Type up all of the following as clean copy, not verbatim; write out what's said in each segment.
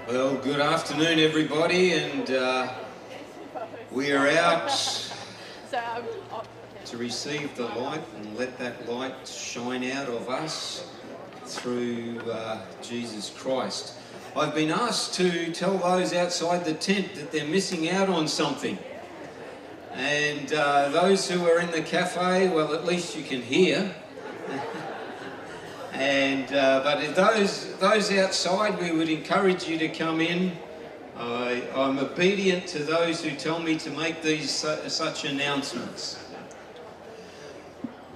Well, good afternoon, everybody, and we are out to receive the light and let that light shine out of us through Jesus Christ. I've been asked to tell those outside the tent that they're missing out on something. And those who are in the cafe, well, at least you can hear. And but those outside, we would encourage you to come in. I'm obedient to those who tell me to make these such announcements.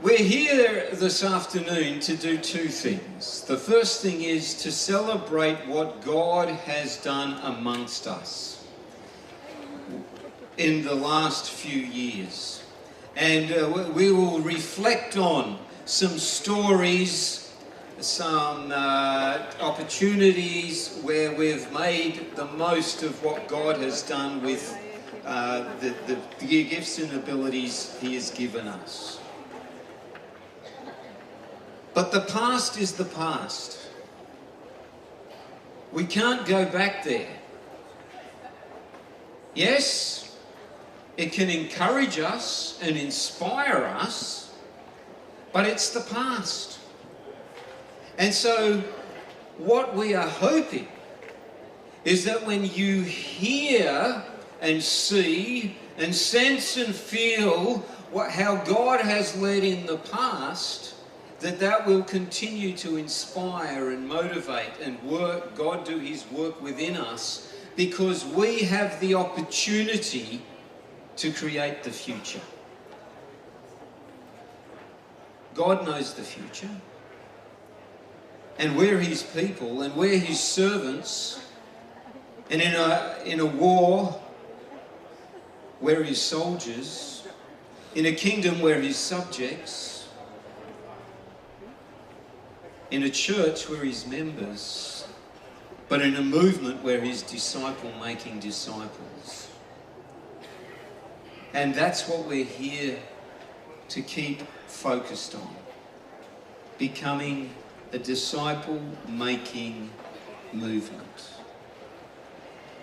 We're here this afternoon to do two things. The first thing is to celebrate what God has done amongst us in the last few years. And we will reflect on some stories, some opportunities where we've made the most of what God has done with the gifts and abilities He has given us. But the past is the past. We can't go back there. Yes, it can encourage us and inspire us, but it's the past. And so what we are hoping is that when you hear and see and sense and feel how God has led in the past, that will continue to inspire and motivate and God do His work within us, because we have the opportunity to create the future. God knows the future. And we're His people, and we're His servants. And in a war, we're His soldiers. In a kingdom, we're His subjects. In a church, we're His members. But in a movement, we're His disciple-making disciples. And that's what we're here to keep focused on. Becoming a disciple-making movement.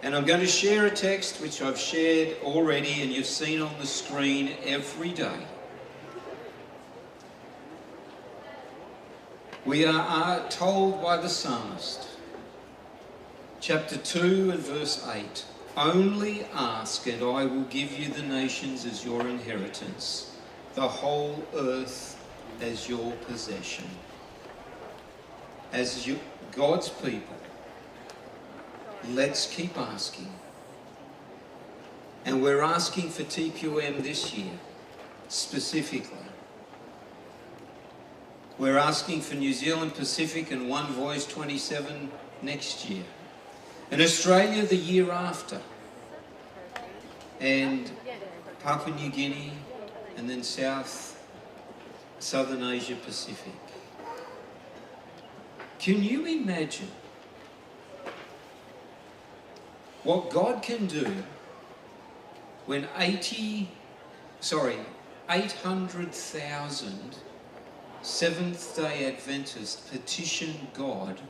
And I'm going to share a text which I've shared already and you've seen on the screen every day. We are told by the psalmist, chapter 2 and verse 8, "Only ask and I will give you the nations as your inheritance, the whole earth as your possession." As God's people, let's keep asking. And we're asking for TPUM this year, specifically. We're asking for New Zealand Pacific and One Voice 27 next year. And Australia the year after. And Papua New Guinea, and then Southern Asia Pacific. Can you imagine what God can do when 800,000 Seventh-day Adventists petition God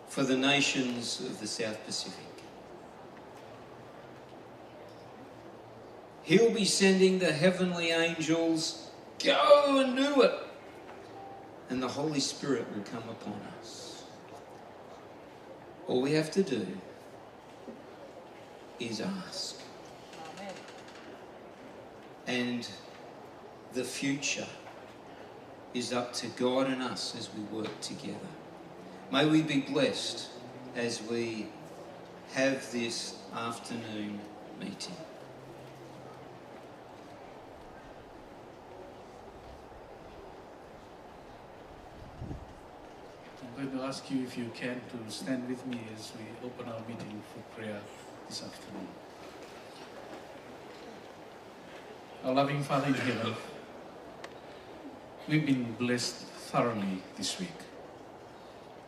for the nations of the South Pacific? He'll be sending the heavenly angels, go and do it. And the Holy Spirit will come upon us. All we have to do is ask. Amen. And the future is up to God and us as we work together. May we be blessed as we have this afternoon meeting. I'm going to ask you, if you can, to stand with me as we open our meeting for prayer this afternoon. Our loving Father in heaven, we've been blessed thoroughly this week.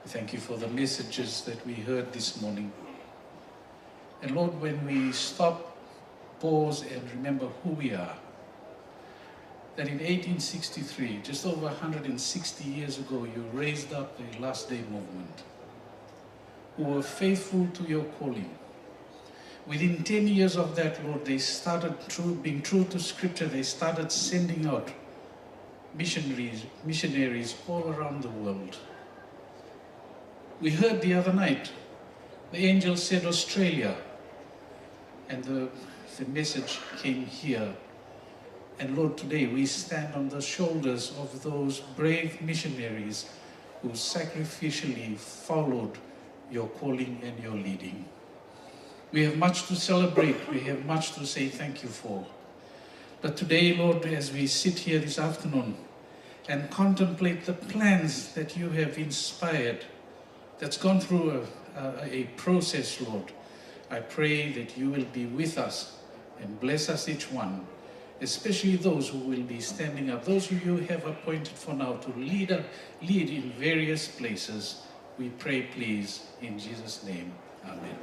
Thank you for the messages that we heard this morning. And Lord, when we stop, pause and remember who we are, that in 1863, just over 160 years ago, you raised up the Last Day movement. who were faithful to your calling. Within 10 years of that, Lord, they started being true to Scripture. They started sending out missionaries all around the world. We heard the other night, the angel said Australia, and the message came here. And Lord, today we stand on the shoulders of those brave missionaries who sacrificially followed your calling and your leading. We have much to celebrate. We have much to say thank you for. But today, Lord, as we sit here this afternoon and contemplate the plans that you have inspired, that's gone through a process, Lord, I pray that you will be with us and bless us each one, especially those who will be standing up, those who you have appointed for now to lead in various places. We pray, please, in Jesus' name. Amen.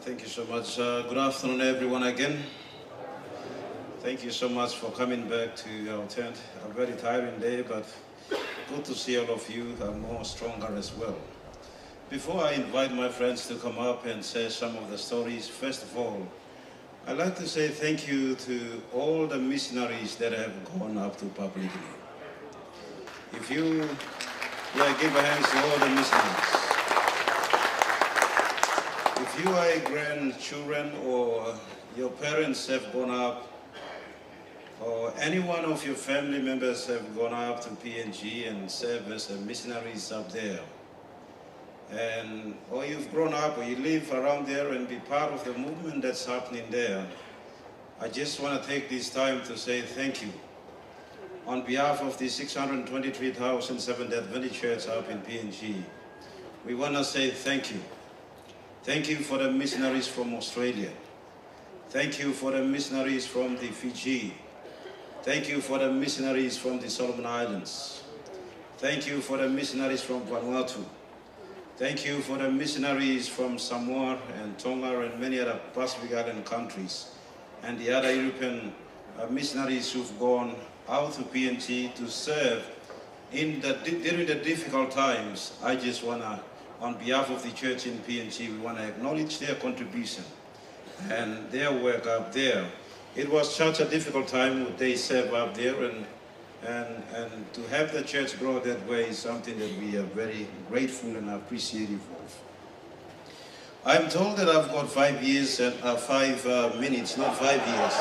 Thank you so much. Good afternoon, everyone, again. Thank you so much for coming back to our tent. A very tiring day, but good to see all of you are more stronger as well. Before I invite my friends to come up and say some of the stories, first of all, I'd like to say thank you to all the missionaries that have gone up to Papua New Guinea. If you give a hand to all the missionaries. If you are grandchildren or your parents have gone up, or any one of your family members have gone up to PNG and served as missionaries up there, or you've grown up or you live around there and be part of the movement that's happening there, I just want to take this time to say thank you. On behalf of the 623,000 Seventh-day Adventist Church up in PNG, we want to say thank you. Thank you for the missionaries from Australia. Thank you for the missionaries from the Fiji. Thank you for the missionaries from the Solomon Islands. Thank you for the missionaries from Vanuatu. Thank you for the missionaries from Samoa and Tonga and many other Pacific Island countries, and the other European missionaries who've gone out to PNG to serve during the difficult times. I just want to, on behalf of the church in PNG, we want to acknowledge their contribution and their work up there. It was such a difficult time they served up there, and to have the church grow that way is something that we are very grateful and appreciative of. I'm told that I've got 5 years and 5 minutes, not 5 years.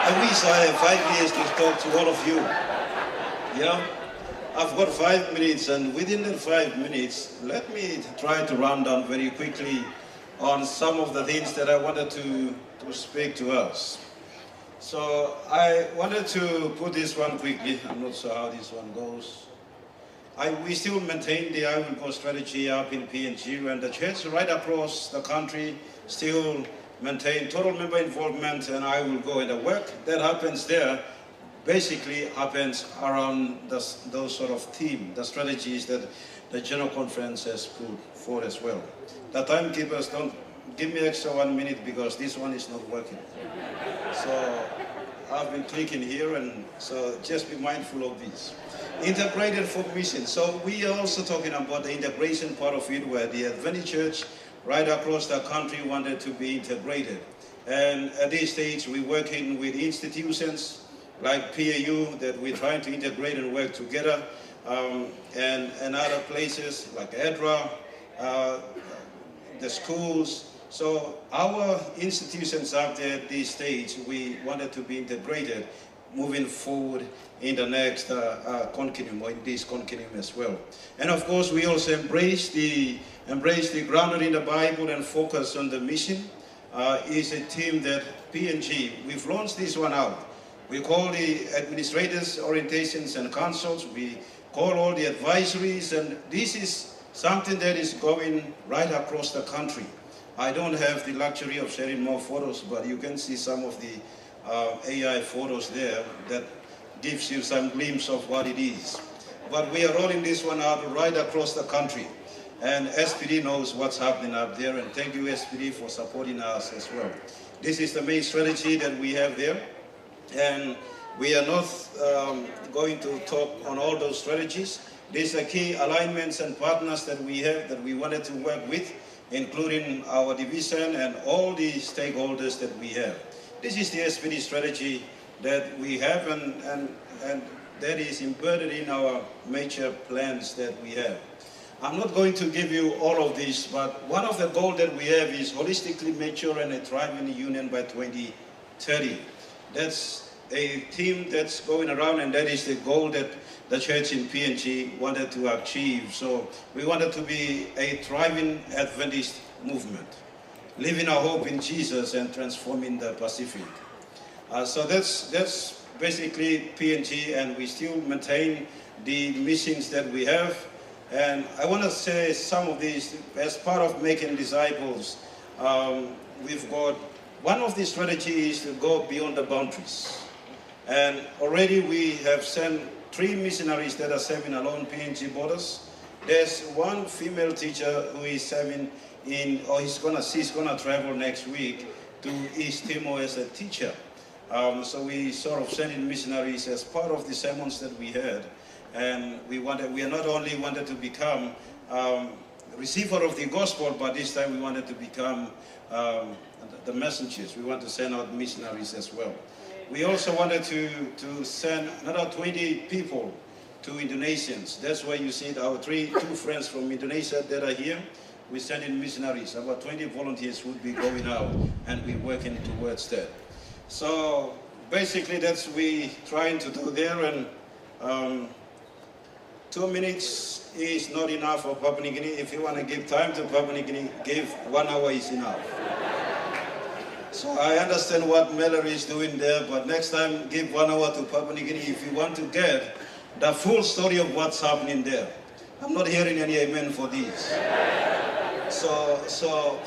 I wish I had 5 years to talk to all of you. Yeah? I've got 5 minutes, and within that 5 minutes, let me try to run down very quickly on some of the things that I wanted to speak to us. So I wanted to put this one quickly. I'm not sure how this one goes. We still maintain the I Will Go strategy up in PNG, and the church right across the country still maintain total member involvement and I Will Go. And the work that happens there basically happens around those sort of themes, the strategies that the General Conference has put forward as well. The timekeepers, don't give me extra 1 minute because this one is not working. So I've been clicking here, and so just be mindful of this. Integrated for mission. So we are also talking about the integration part of it, where the Adventist Church right across the country wanted to be integrated. And at this stage, we're working with institutions like PAU that we're trying to integrate and work together, and other places like EDRA, the schools. So our institutions out there at this stage, we wanted to be integrated, moving forward in the next continuum, or in this continuum as well. And of course, we also embrace the grounded in the Bible and focus on the mission. Is a team that P&G, we've launched this one out. We call the administrators, orientations and councils. We call all the advisories, and this is something that is going right across the country. I don't have the luxury of sharing more photos, but you can see some of the AI photos there that gives you some glimpse of what it is. But we are rolling this one out right across the country. And SPD knows what's happening up there, and thank you SPD for supporting us as well. This is the main strategy that we have there, and we are not going to talk on all those strategies. These are key alignments and partners that we have that we wanted to work with, including our division and all the stakeholders that we have. This is the SPD strategy that we have, and that is embedded in our major plans that we have. I'm not going to give you all of this, but one of the goals that we have is holistically mature and a thriving union by 2030. That's a theme that's going around, and that is the goal that the church in PNG wanted to achieve. So we wanted to be a thriving Adventist movement, living our hope in Jesus and transforming the Pacific. So that's basically PNG, and we still maintain the missions that we have. And I want to say some of these as part of making disciples. We've got one of the strategies to go beyond the boundaries. And already we have sent 3 missionaries that are serving along PNG borders. There's one female teacher who is serving in, or she's gonna travel next week to East Timor as a teacher. So we sort of sent in missionaries as part of the sermons that we had. And we are not only wanted to become receiver of the gospel, but this time we wanted to become the messengers. We want to send out missionaries as well. We also wanted to send another 20 people to Indonesians. That's why you see our 2 friends from Indonesia that are here. We send in missionaries. About 20 volunteers would be going out, and we're working towards that. So basically that's what we trying to do there. And 2 minutes is not enough for Papua New Guinea. If you want to give time to Papua New Guinea, give 1 hour is enough. So I understand what Mallory is doing there, but next time give 1 hour to Papua New Guinea if you want to get the full story of what's happening there. I'm not hearing any amen for this. So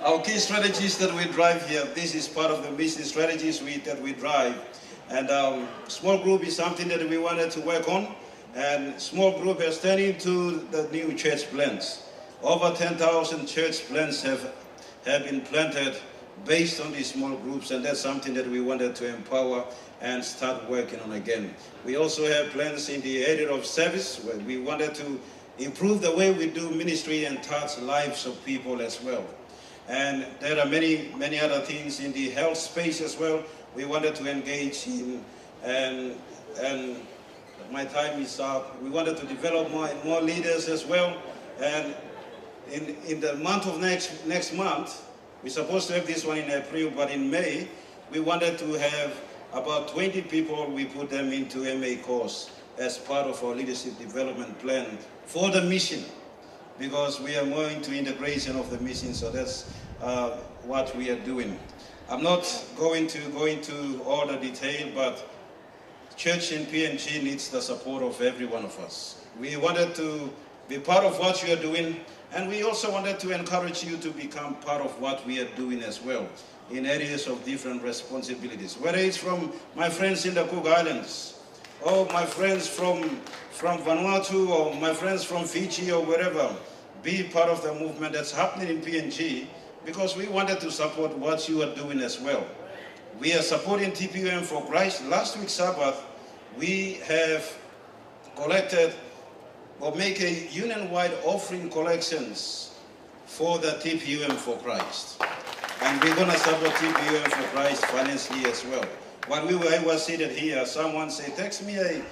our key strategies that we drive here, this is part of the mission strategies that we drive. And small group is something that we wanted to work on. And small group has turned into the new church plants. Over 10,000 church plants have been planted based on these small groups, and that's something that we wanted to empower and start working on again. We also have plans in the area of service, where we wanted to improve the way we do ministry and touch lives of people as well. And there are many other things in the health space as well we wanted to engage in, and my time is up. We wanted to develop more leaders as well. And in the month of next month, we're supposed to have this one in April, but in May, we wanted to have about 20 people. We put them into MA course as part of our leadership development plan for the mission, because we are more into integration of the mission. So that's what we are doing. I'm not going to go into all the detail, but church in PNG needs the support of every one of us. We wanted to be part of what you are doing, and we also wanted to encourage you to become part of what we are doing as well in areas of different responsibilities. Whether it's from my friends in the Cook Islands, or my friends from Vanuatu, or my friends from Fiji, or wherever, be part of the movement that's happening in PNG, because we wanted to support what you are doing as well. We are supporting TPUM for Christ. Last week Sabbath, we have collected or make a union-wide offering collections for the TPUM for Christ. And we're going to support TPUM for Christ financially as well. When I was seated here, someone said, text me a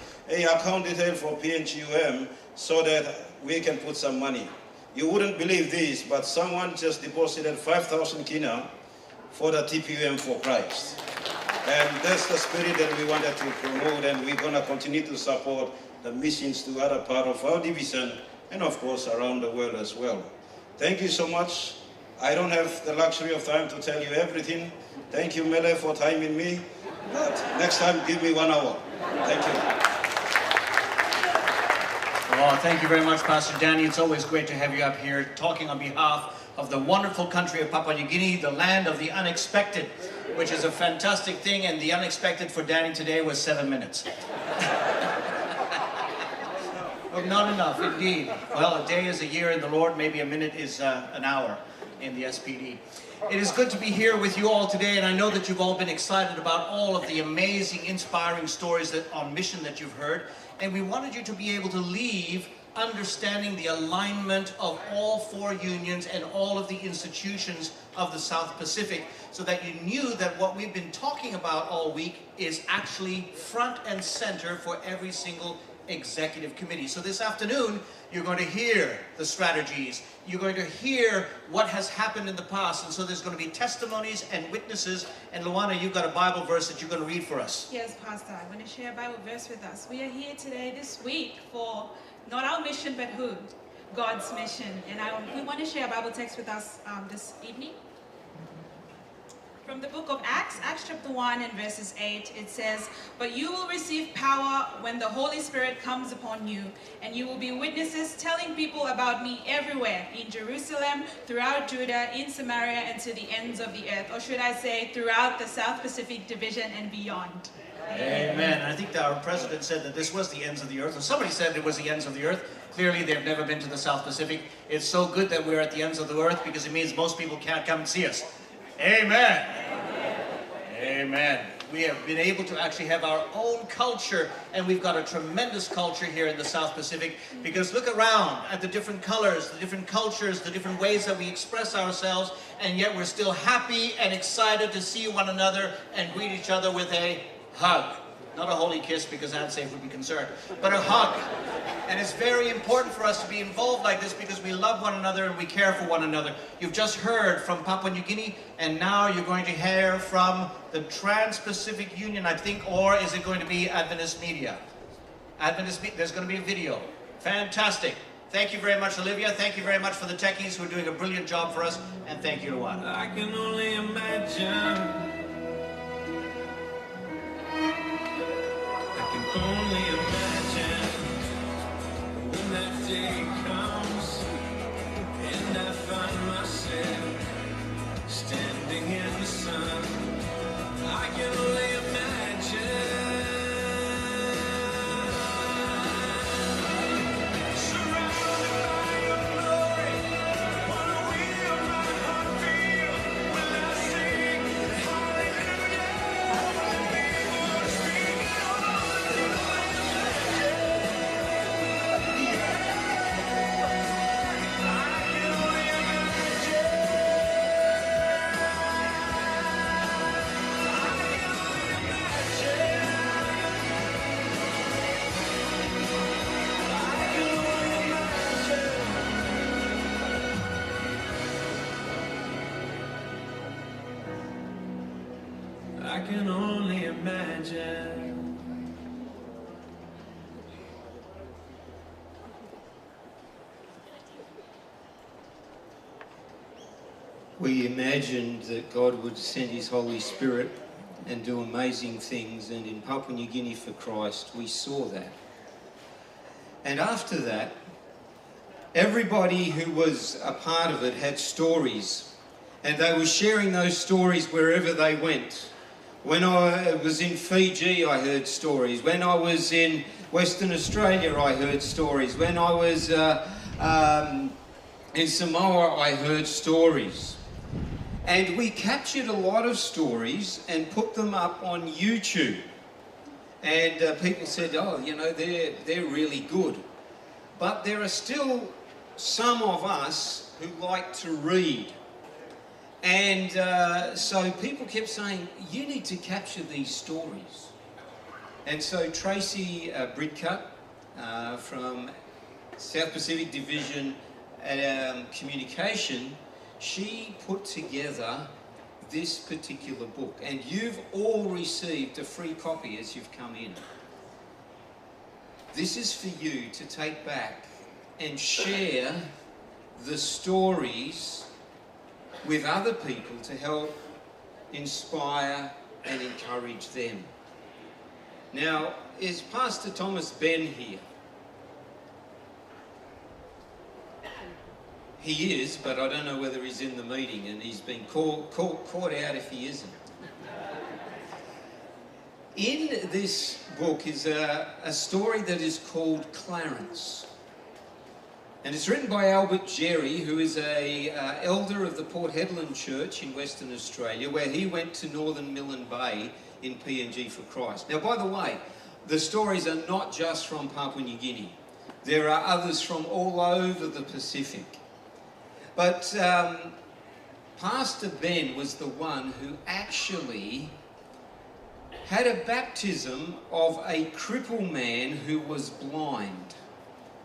account detail for PNGUM so that we can put some money. You wouldn't believe this, but someone just deposited 5,000 kina for the TPUM for Christ. And that's the spirit that we wanted to promote, and we're going to continue to support the missions to other part of our division and of course around the world as well. Thank you so much. I don't have the luxury of time to tell you everything. Thank you, Mele, for timing me. But next time, give me 1 hour. Thank you. Well, thank you very much, Pastor Danny. It's always great to have you up here talking on behalf of the wonderful country of Papua New Guinea, the land of the unexpected, which is a fantastic thing, and the unexpected for Danny today was 7 minutes. Oh, not enough, indeed. Well, a day is a year in the Lord, maybe a minute is an hour in the SPD. It is good to be here with you all today, and I know that you've all been excited about all of the amazing, inspiring stories that on mission that you've heard, and we wanted you to be able to leave understanding the alignment of all 4 unions and all of the institutions of the South Pacific, so that you knew that what we've been talking about all week is actually front and center for every single executive committee. So this afternoon, you're going to hear the strategies. You're going to hear what has happened in the past. And so there's going to be testimonies and witnesses. And Luana, you've got a Bible verse that you're going to read for us. Yes, Pastor. I want to share a Bible verse with us. We are here today, this week, for not our mission, but who? God's mission. And we want to share a Bible text with us this evening. From the book of Acts, Acts chapter 1 and verses 8, it says, "But you will receive power when the Holy Spirit comes upon you, and you will be witnesses telling people about me everywhere, in Jerusalem, throughout Judah, in Samaria, and to the ends of the earth." Or should I say, throughout the South Pacific division and beyond. Amen. I think that our president said that this was the ends of the earth, or somebody said it was the ends of the earth. Clearly, they've never been to the South Pacific. It's so good that we're at the ends of the earth because it means most people can't come and see us. Amen. Amen. We have been able to actually have our own culture, and we've got a tremendous culture here in the South Pacific, because look around at the different colors, the different cultures, the different ways that we express ourselves, and yet we're still happy and excited to see one another and greet each other with a hug. Not a holy kiss, because handsafe would be concerned, but a hug. And it's very important for us to be involved like this because we love one another and we care for one another. You've just heard from Papua New Guinea, and now you're going to hear from the Trans-Pacific Union, I think, or is it going to be Adventist Media? There's going to be a video. Fantastic. Thank you very much, Olivia. Thank you very much for the techies who are doing a brilliant job for us. And thank you, Luan. I can only imagine. Only imagine when that day comes and I find myself standing in the sun. I can only imagine. Surrounded by your glory, what will my heart feel when I sing hallelujah? People speaking I can only imagine. We imagined that God would send His Holy Spirit and do amazing things, and in Papua New Guinea for Christ, we saw that. And after that, everybody who was a part of it had stories, and they were sharing those stories wherever they went. When I was in Fiji, I heard stories. When I was in Western Australia, I heard stories. When I was in Samoa, I heard stories. And we captured a lot of stories and put them up on YouTube. And people said, oh, you know, they're really good. But there are still some of us who like to read. And so people kept saying, you need to capture these stories. And so Tracy Bridcut from South Pacific Division Communication, she put together this particular book, and you've all received a free copy as you've come in. This is for you to take back and share the stories with other people to help inspire and encourage them. Now, is Pastor Thomas Ben here? He is, but I don't know whether he's in the meeting, and he's been caught out if he isn't. In this book is a story that is called Clarence. And it's written by Albert Jerry, who is a elder of the Port Hedland Church in Western Australia, where he went to Northern Milne Bay in PNG for Christ. Now, by the way, the stories are not just from Papua New Guinea. There are others from all over the Pacific. But Pastor Ben was the one who actually had a baptism of a crippled man who was blind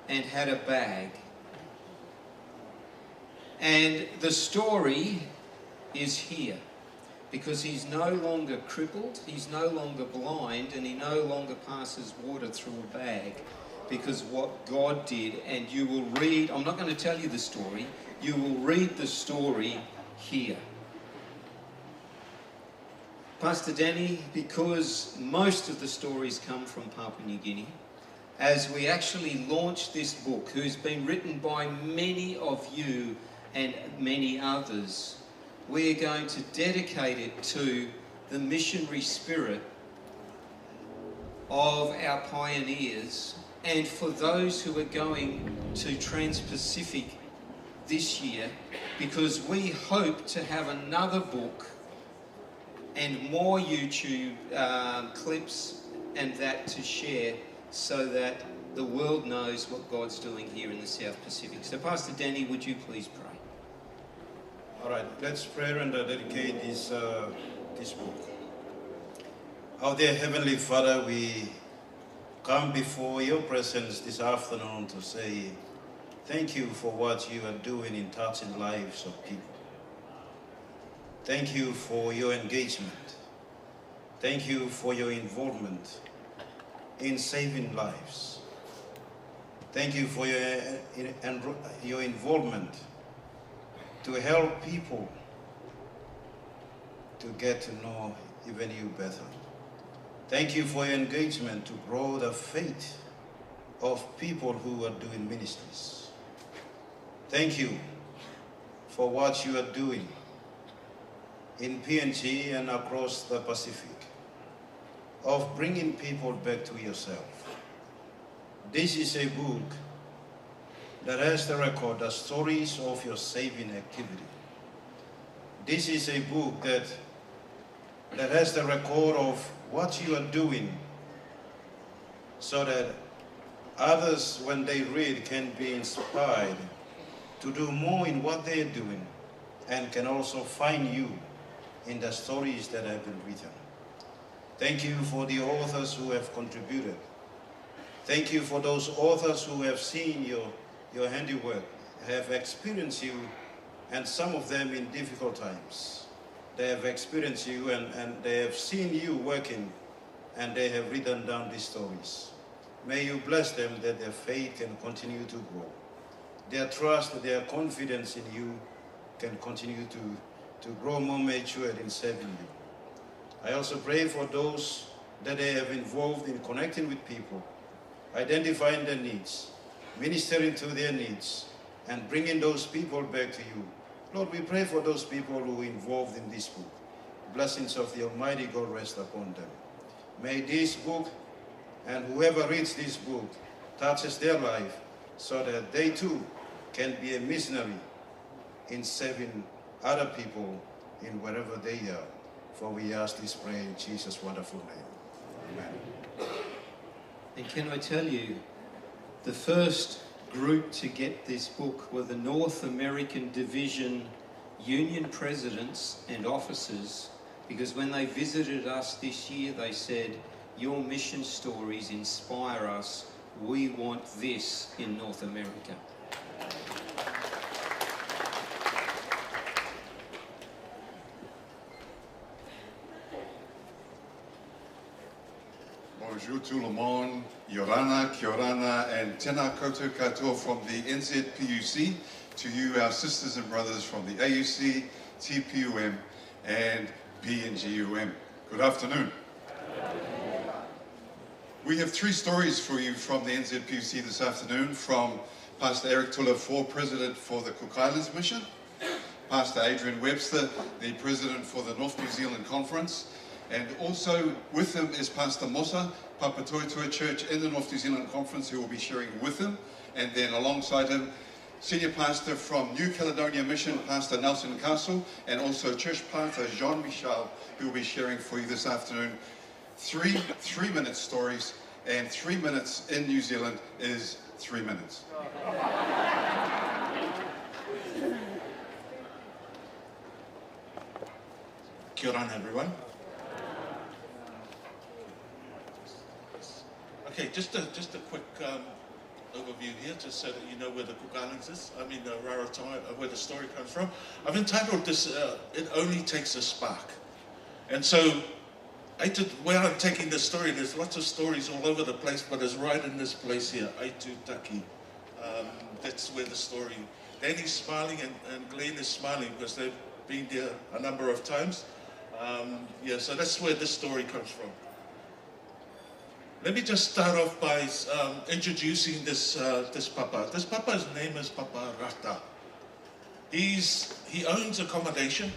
and had a bag. And the story is here because he's no longer crippled, he's no longer blind, and he no longer passes water through a bag because what God did. And you will read, I'm not going to tell you the story, you will read the story here. Pastor Danny, because most of the stories come from Papua New Guinea, as we actually launch this book, who's been written by many of you and many others, we are going to dedicate it to the missionary spirit of our pioneers and for those who are going to Trans-Pacific this year, because we hope to have another book and more YouTube clips and that to share so that the world knows what God's doing here in the South Pacific. So Pastor Danny, would you please pray? All right, let's pray and dedicate this book. Our dear Heavenly Father, we come before your presence this afternoon to say thank you for what you are doing in touching lives of people. Thank you for your engagement. Thank you for your involvement in saving lives. Thank you for your involvement to help people to get to know even you better. Thank you for your engagement to grow the faith of people who are doing ministries. Thank you for what you are doing in PNG and across the Pacific, of bringing people back to yourself. This is a book that has the record, the stories of your saving activity. This is a book that has the record of what you are doing so that others, when they read, can be inspired to do more in what they are doing and can also find you in the stories that have been written. Thank you for the authors who have contributed. Thank you for those authors who have seen your handiwork, have experienced you, and some of them in difficult times. They have experienced you and they have seen you working, and they have written down these stories. May you bless them that their faith can continue to grow. Their trust, their confidence in you can continue to grow more matured in serving you. I also pray for those that they have involved in connecting with people, identifying their needs, ministering to their needs, and bringing those people back to you. Lord, we pray for those people who are involved in this book. Blessings of the Almighty God rest upon them. May this book and whoever reads this book touches their life so that they too can be a missionary in serving other people in wherever they are. For we ask this prayer in Jesus' wonderful name. Amen. And can I tell you, the first group to get this book were the North American Division Union presidents and officers, because when they visited us this year, they said, your mission stories inspire us. We want this in North America. bonjour tout le monde, Yorana, Kiorana, and tēnā koutou katoa from the NZPUC, to you, our sisters and brothers from the AUC, TPUM, and PNGUM. Good afternoon. We have 3 stories for you from the NZPUC this afternoon, from Pastor Eric Tulafor, President for the Cook Islands Mission, Pastor Adrian Webster, the President for the North New Zealand Conference, and also with him is Pastor Mosa, Papatoetoe Church in the North New Zealand Conference, who will be sharing with him, and then alongside him, Senior Pastor from New Caledonia Mission, Pastor Nelson Castle, and also Church Pastor Jean-Michel, who will be sharing for you this afternoon 3 3-minute stories, and 3 minutes in New Zealand is 3 minutes. Kia ora, everyone. Okay, just a quick overview here, just so that you know where the Cook Islands is. I mean, Rarotonga, where the story comes from. I've entitled this, It Only Takes a Spark. And so, where I'm taking this story, there's lots of stories all over the place, but it's right in this place here, Aitutaki. That's where the story, Danny's smiling and Glenn is smiling because they've been there a number of times. Yeah, so that's where this story comes from. Let me just start off by introducing this papa. This papa's name is Papa Rata. He owns accommodation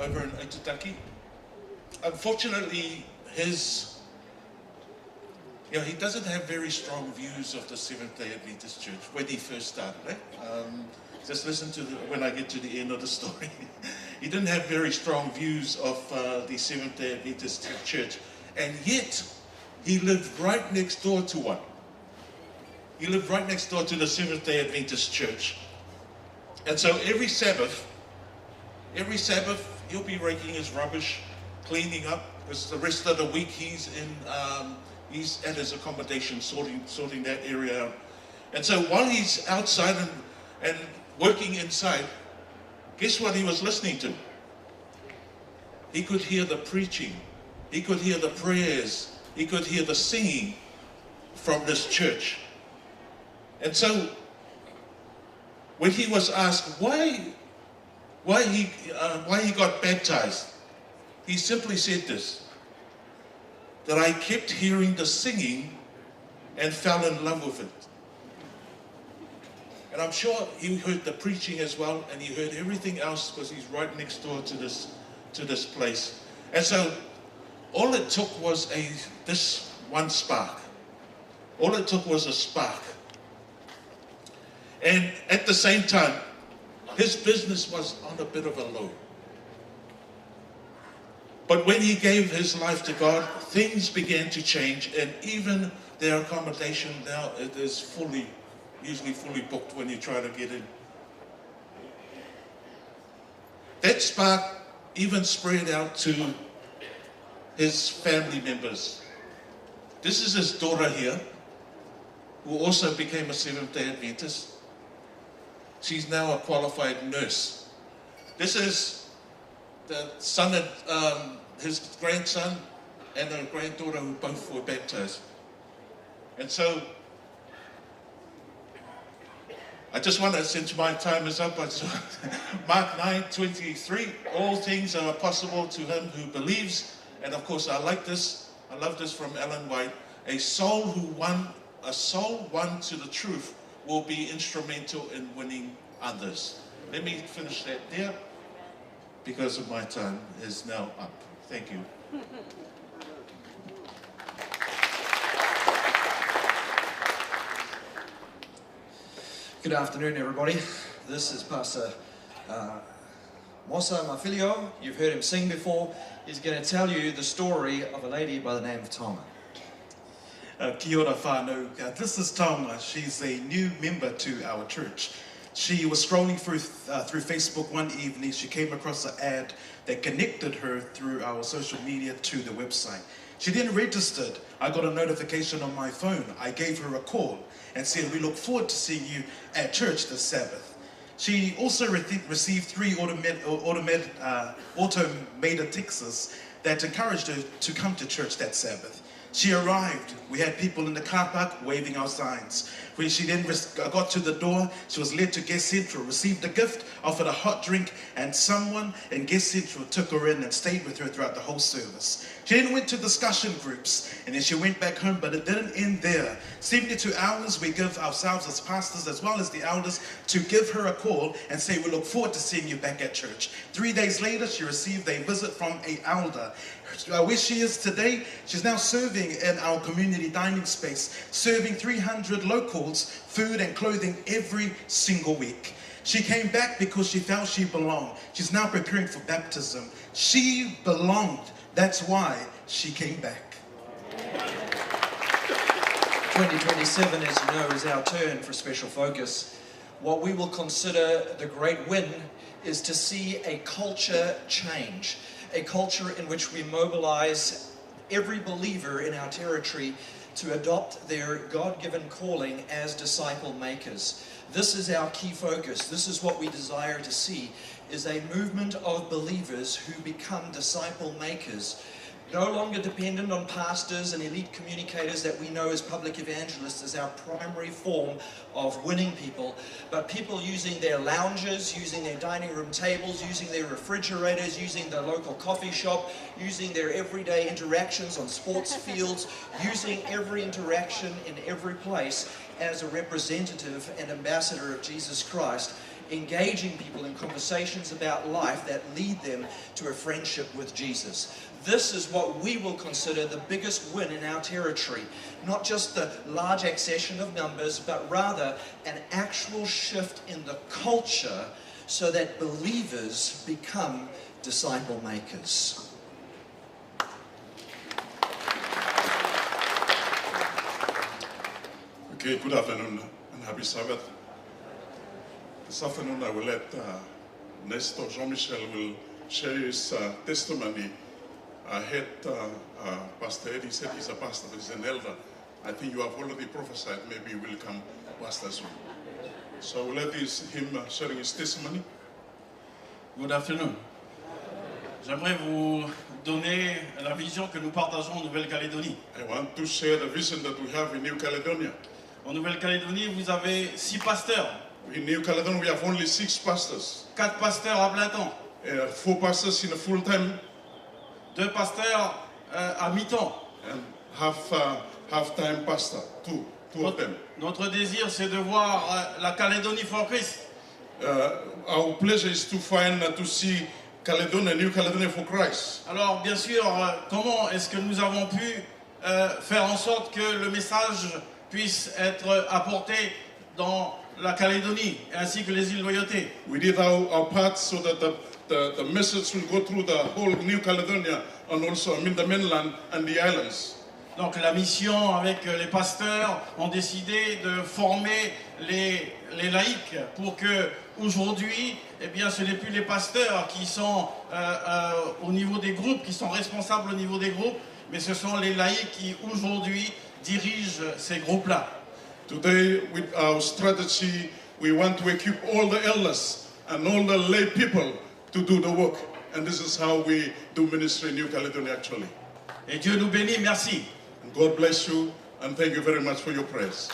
over in Aitutaki. Unfortunately, he doesn't have very strong views of the Seventh-day Adventist Church when he first started. Just listen to when I get to the end of the story. He didn't have very strong views of the Seventh-day Adventist Church, and yet he lived right next door to one. He lived right next door to the Seventh-day Adventist Church. And so every Sabbath, he'll be raking his rubbish, cleaning up, because the rest of the week he's at his accommodation sorting that area out. And so while he's outside and working inside, guess what he was listening to? He could hear the preaching, he could hear the prayers, he could hear the singing from this church. And so when he was asked why he got baptized, he simply said this, that I kept hearing the singing and fell in love with it. And I'm sure he heard the preaching as well, and he heard everything else because he's right next door to this place. And so all it took was this one spark. All it took was a spark. And at the same time, his business was on a bit of a low. But when he gave his life to God, things began to change, and even their accommodation now, it is usually fully booked when you try to get in. That spark even spread out to his family members. This is his daughter here, who also became a Seventh-day Adventist. She's now a qualified nurse. This is the son and his grandson and a granddaughter who both were baptized. And so, I just want to, since my time is up, Mark 9:23, all things are possible to him who believes. And of course, I love this from Ellen White, a soul won to the truth will be instrumental in winning others. Let me finish that there, because of my time is now up. Thank you. Good afternoon, everybody. This is Pastor Mosa Mafilio. You've heard him sing before. He's going to tell you the story of a lady by the name of Tonga. Kia ora whānau. This is Tonga. She's a new member to our church. She was scrolling through Facebook one evening. She came across an ad that connected her through our social media to the website. She then registered. I got a notification on my phone. I gave her a call and said, we look forward to seeing you at church this Sabbath. She also received 3 automated texts that encouraged her to come to church that Sabbath. She arrived. We had people in the car park waving our signs. When she then got to the door, she was led to Guest Central, received a gift, offered a hot drink, and someone in Guest Central took her in and stayed with her throughout the whole service. She then went to discussion groups, and then she went back home, but it didn't end there. 72 hours, we give ourselves as pastors as well as the elders to give her a call and say, we look forward to seeing you back at church. 3 days later, she received a visit from an elder. Where she is today, she's now serving in our community dining space, serving 300 locals food and clothing every single week. She came back because she felt she belonged. She's now preparing for baptism. She belonged. That's why she came back. 2027, as you know, is our turn for special focus. What we will consider the great win is to see a culture change, a culture in which we mobilize every believer in our territory to adopt their God-given calling as disciple makers. This is our key focus. This is what we desire to see, is a movement of believers who become disciple makers, no longer dependent on pastors and elite communicators that we know as public evangelists as our primary form of winning people, but people using their lounges, using their dining room tables, using their refrigerators, using the local coffee shop, using their everyday interactions on sports fields, using every interaction in every place as a representative and ambassador of Jesus Christ, engaging people in conversations about life that lead them to a friendship with Jesus. This is what we will consider the biggest win in our territory. Not just the large accession of numbers, but rather an actual shift in the culture so that believers become disciple makers. Okay, good afternoon and happy Sabbath. This afternoon I will let Nestor Jean-Michel will share his testimony. I heard Pastor Eddie said he's a pastor, he's an elder. I think you have already prophesied, maybe you will come pastor soon. So I will let him sharing his testimony. Good afternoon. J'aimerais vous donner la vision que nous partageons en Nouvelle-Calédonie. I want to share the vision that we have in New Caledonia. En Nouvelle-Calédonie, vous avez 6 pasteurs. In New Caledonia, we have only 6 pastors. 4 pasteurs à plein temps. 4 pastors in a full time. 2 pasteurs à mi-temps. And half-time pastor, two of them. Notre désir, c'est de voir la Calédonie for Christ. Our pleasure is to find, to see Caledonia, New Caledonia for Christ. Alors, bien sûr, comment est-ce que nous avons pu faire en sorte que le message puisse être apporté dans la Calédonie, ainsi que les îles Loyauté? We did our part so that the message will go through the whole New Caledonia and also the mainland and the islands. Donc la mission avec les pasteurs ont décidé de former les laïcs pour que aujourd'hui, eh bien, ce n'est plus les pasteurs qui sont au niveau des groupes, qui sont responsables au niveau des groupes, mais ce sont les laïcs qui aujourd'hui dirigent ces groupes-là. Today, with our strategy, we want to equip all the elders and all the lay people to do the work. And this is how we do ministry in New Caledonia actually. Et Dieu nous bénit, merci. And God bless you, and thank you very much for your prayers.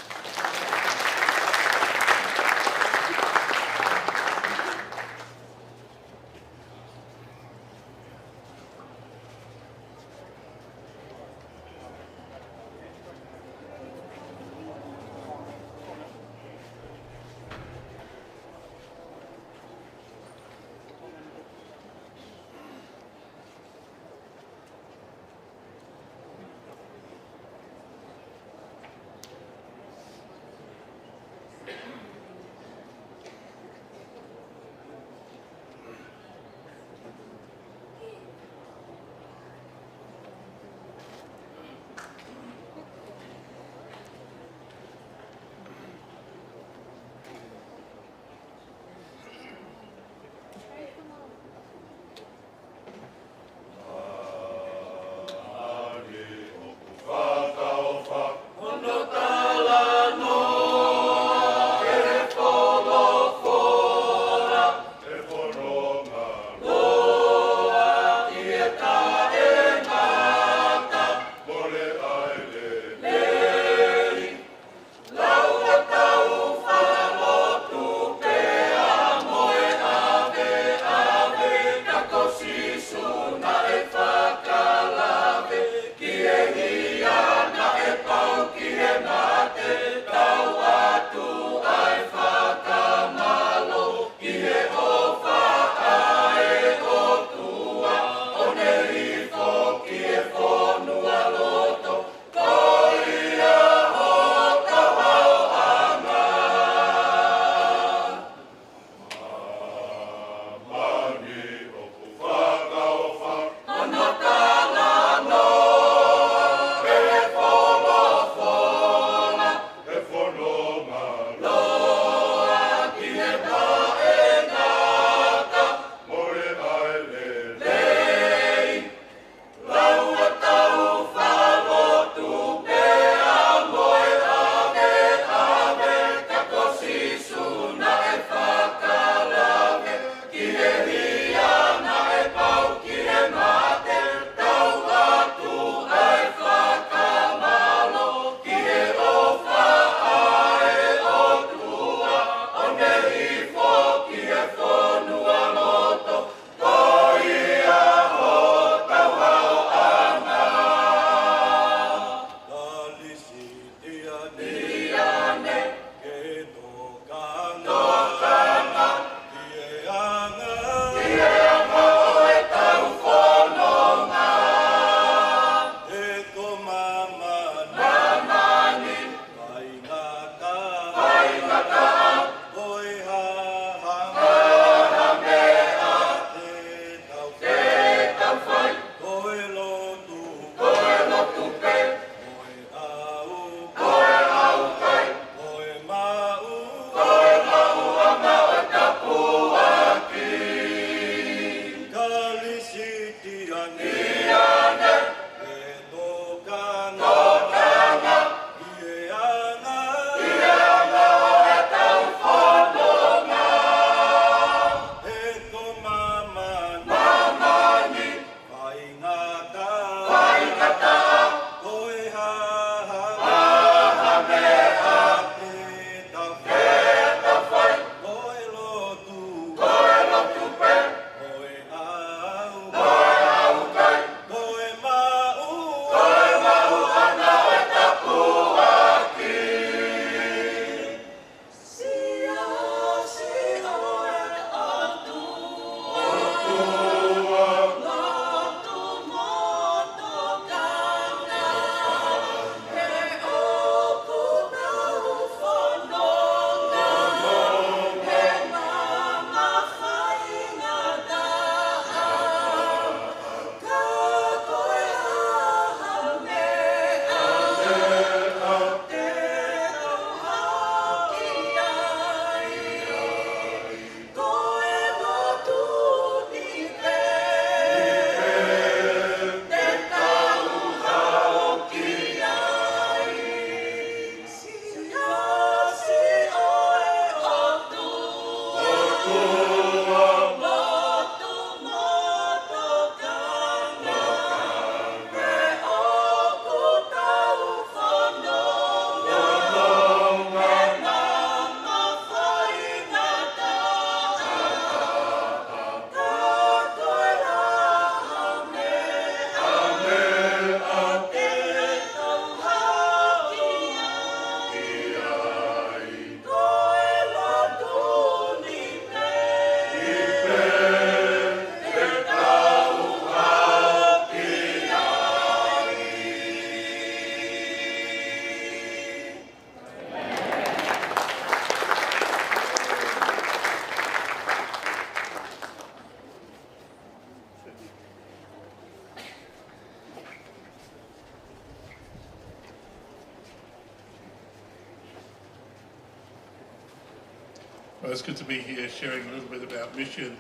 Well, it's good to be here sharing a little bit about mission.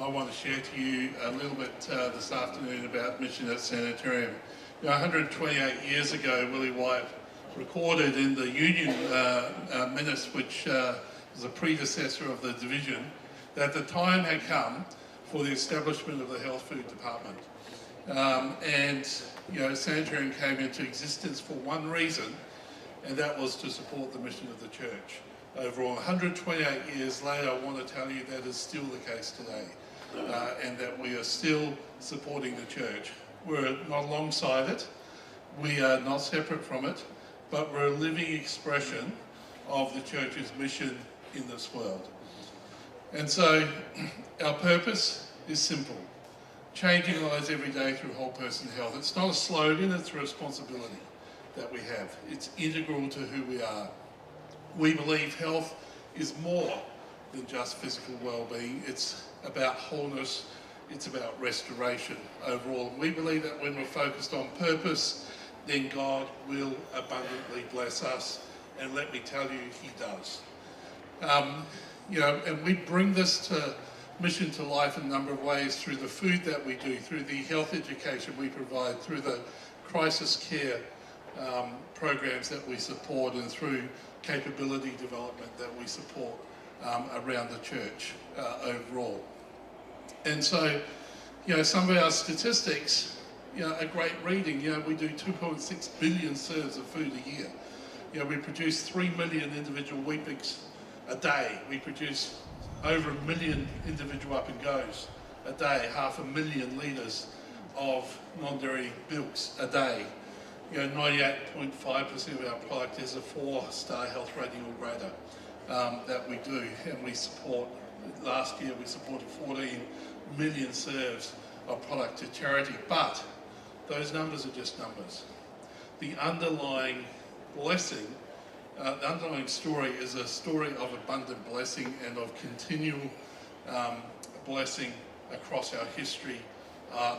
I want to share to you a little bit this afternoon about mission at Sanitarium. You know, 128 years ago, Willie White recorded in the Union Minutes, which was a predecessor of the division, that the time had come for the establishment of the Health Food Department. And you know, Sanitarium came into existence for one reason, and that was to support the mission of the church. Overall, 128 years later, I want to tell you that is still the case today, and that we are still supporting the church. We're not alongside it, we are not separate from it, but we're a living expression of the church's mission in this world. And so, our purpose is simple: changing lives every day through whole person health. It's not a slogan, it's a responsibility that we have. It's integral to who we are. We believe health is more than just physical well-being. It's about wholeness, it's about restoration overall. We believe that when we're focused on purpose, then God will abundantly bless us, and let me tell you, He does. You know, and we bring this to mission to life in a number of ways, through the food that we do, through the health education we provide, through the crisis care programs that we support, and through capability development that we support around the church overall. And so, you know, some of our statistics, you know, are great reading. You know, we do 2.6 billion serves of food a year. You know, we produce 3 million individual Weet-Bix a day. We produce over 1 million individual up and goes a day, 500,000 litres of non-dairy milks a day. You know, 98.5% of our product is a 4-star health rating or greater that we do, and we support. Last year we supported 14 million serves of product to charity, but those numbers are just numbers. The underlying blessing, the underlying story is a story of abundant blessing and of continual blessing across our history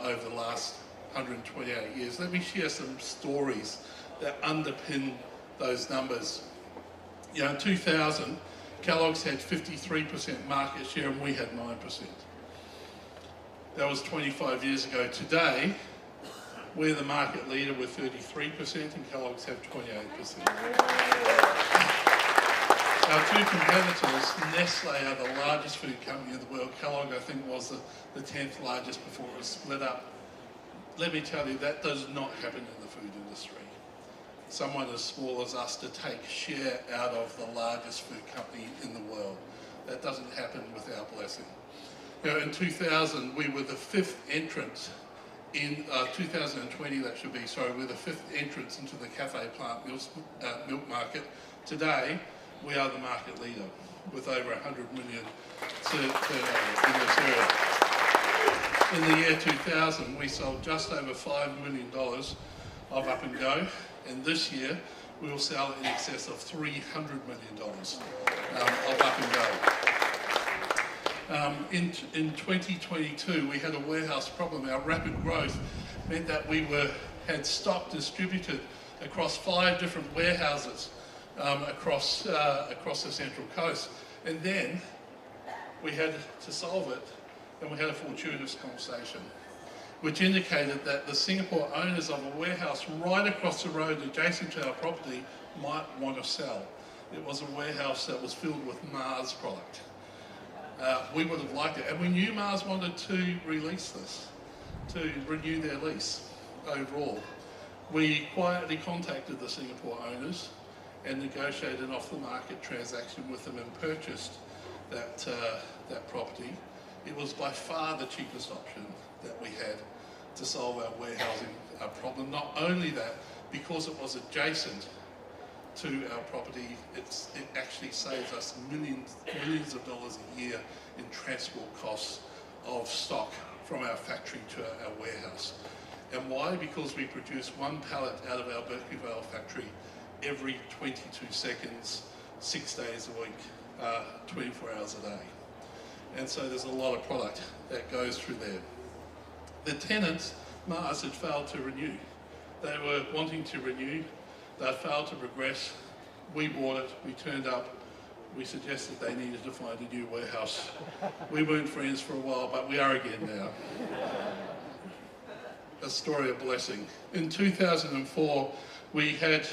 over the last 128 years. Let me share some stories that underpin those numbers. You know, in 2000, Kellogg's had 53% market share and we had 9%. That was 25 years ago. Today, we're the market leader with 33% and Kellogg's have 28%. Our two competitors, Nestle are the largest food company in the world. Kellogg, I think, was the 10th largest before it was split up. Let me tell you, that does not happen in the food industry. Someone as small as us to take share out of the largest food company in the world. That doesn't happen with our blessing. You know, in 2000, we were the 5th entrant in 2020, that should be, sorry, we're the 5th entrant into the cafe plant milk market. Today, we are the market leader with over 100 million turnover in this area. In the year 2000, we sold just over $5 million of Up and Go, and this year we will sell in excess of $300 million of Up and Go. In 2022, we had a warehouse problem. Our rapid growth meant that we had stock distributed across 5 different warehouses across the Central Coast. And then we had to solve it, and we had a fortuitous conversation, which indicated that the Singapore owners of a warehouse right across the road adjacent to our property might want to sell. It was a warehouse that was filled with Mars product. We would have liked it, and we knew Mars wanted to release this, to renew their lease overall. We quietly contacted the Singapore owners and negotiated an off-the-market transaction with them and purchased that property. It was by far the cheapest option that we had to solve our warehousing problem. Not only that, because it was adjacent to our property, it actually saves us millions of dollars a year in transport costs of stock from our factory to our warehouse. And why? Because we produce 1 pallet out of our Berkeley Vale factory every 22 seconds, 6 days a week, 24 hours a day. And so there's a lot of product that goes through there. The tenants, Mars, had failed to renew. They were wanting to renew. They failed to progress. We bought it. We turned up. We suggested they needed to find a new warehouse. We weren't friends for a while, but we are again now. A story of blessing. In 2004, we had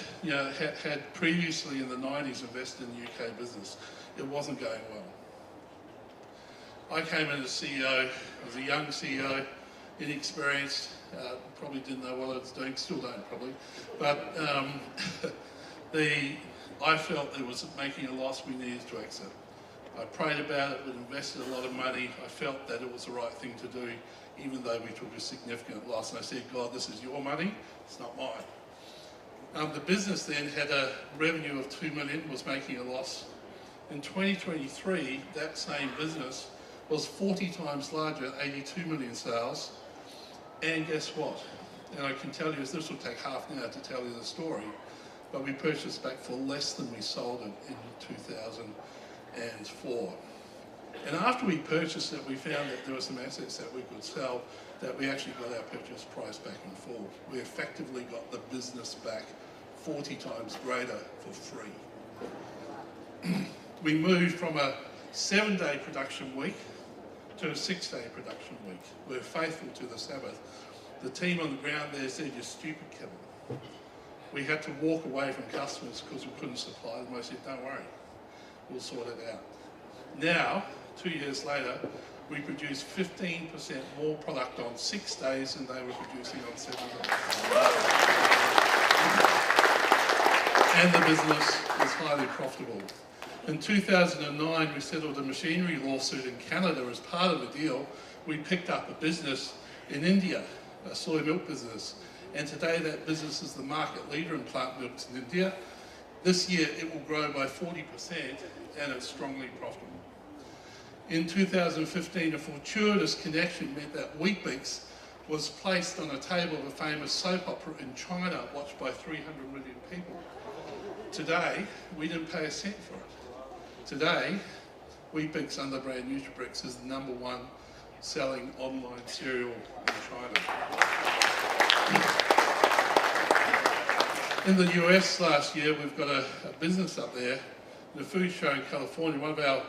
previously in the 90s invested in the UK business. It wasn't going well. I came in as CEO. I was a young CEO, inexperienced, probably didn't know what I was doing, still don't probably. But I felt it was making a loss, we needed to exit. I prayed about it, we invested a lot of money. I felt that it was the right thing to do, even though we took a significant loss. And I said, God, this is your money, it's not mine. The business then had a revenue of $2 million, was making a loss. In 2023, that same business was 40 times larger, 82 million sales. And guess what? And I can tell you, this will take half an hour to tell you the story, but we purchased back for less than we sold it in 2004. And after we purchased it, we found that there were some assets that we could sell that we actually got our purchase price back in full. We effectively got the business back 40 times greater for free. We moved from a 7-day production week to a 6-day production week. We're faithful to the Sabbath. The team on the ground there said, you're stupid, Kevin. We had to walk away from customers because we couldn't supply them. I said, don't worry, we'll sort it out. Now, 2 years later, we produce 15% more product on 6 days than they were producing on 7 days. And the business is highly profitable. In 2009, we settled a machinery lawsuit in Canada as part of the deal. We picked up a business in India, a soy milk business. And today that business is the market leader in plant milks in India. This year it will grow by 40% and it's strongly profitable. In 2015, a fortuitous connection meant that Weet-Bix was placed on a table of a famous soap opera in China, watched by 300 million people. Today, we didn't pay a cent for it. Today, Weet-Bix under brand Nutribrix is the #1 selling online cereal in China. In the US last year, we've got a business up there, the food show in California. One of our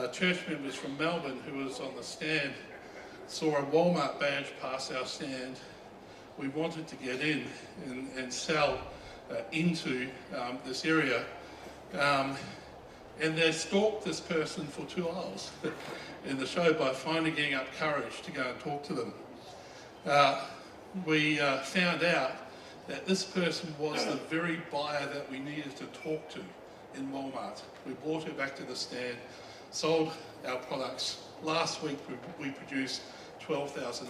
church members from Melbourne who was on the stand saw a Walmart badge pass our stand. We wanted to get in and sell into this area. And they stalked this person for 2 hours in the show by finally getting up courage to go and talk to them. We found out that this person was the very buyer that we needed to talk to in Walmart. We brought her back to the stand, sold our products. Last week we produced 12,000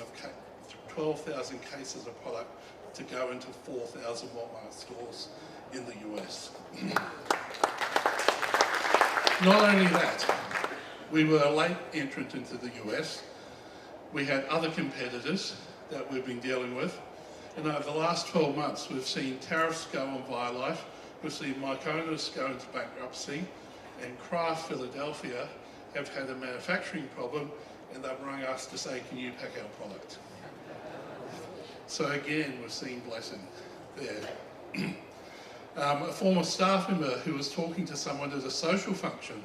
cases of product to go into 4,000 Walmart stores in the US. Not only that, we were a late entrant into the US. We had other competitors that we've been dealing with. And over the last 12 months, we've seen tariffs go on BioLife, we've seen Mykonos go into bankruptcy, and Kraft Philadelphia have had a manufacturing problem, and they've rung us to say, can you pack our product? So again, we're seeing blessing there. A former staff member who was talking to someone at a social function,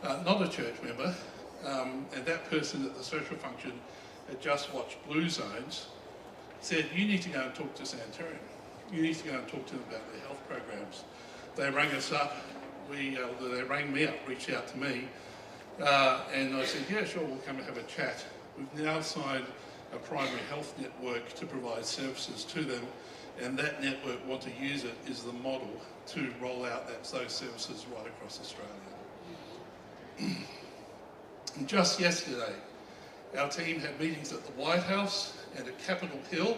not a church member, and that person at the social function had just watched Blue Zones, said, you need to go and talk to Sanitarium. You need to go and talk to them about their health programs. They rang us up, they rang me up, reached out to me, and I said, yeah, sure, we'll come and have a chat. We've now signed a primary health network to provide services to them, and that network want to use it as the model to roll out those services right across Australia. And just yesterday, our team had meetings at the White House and at Capitol Hill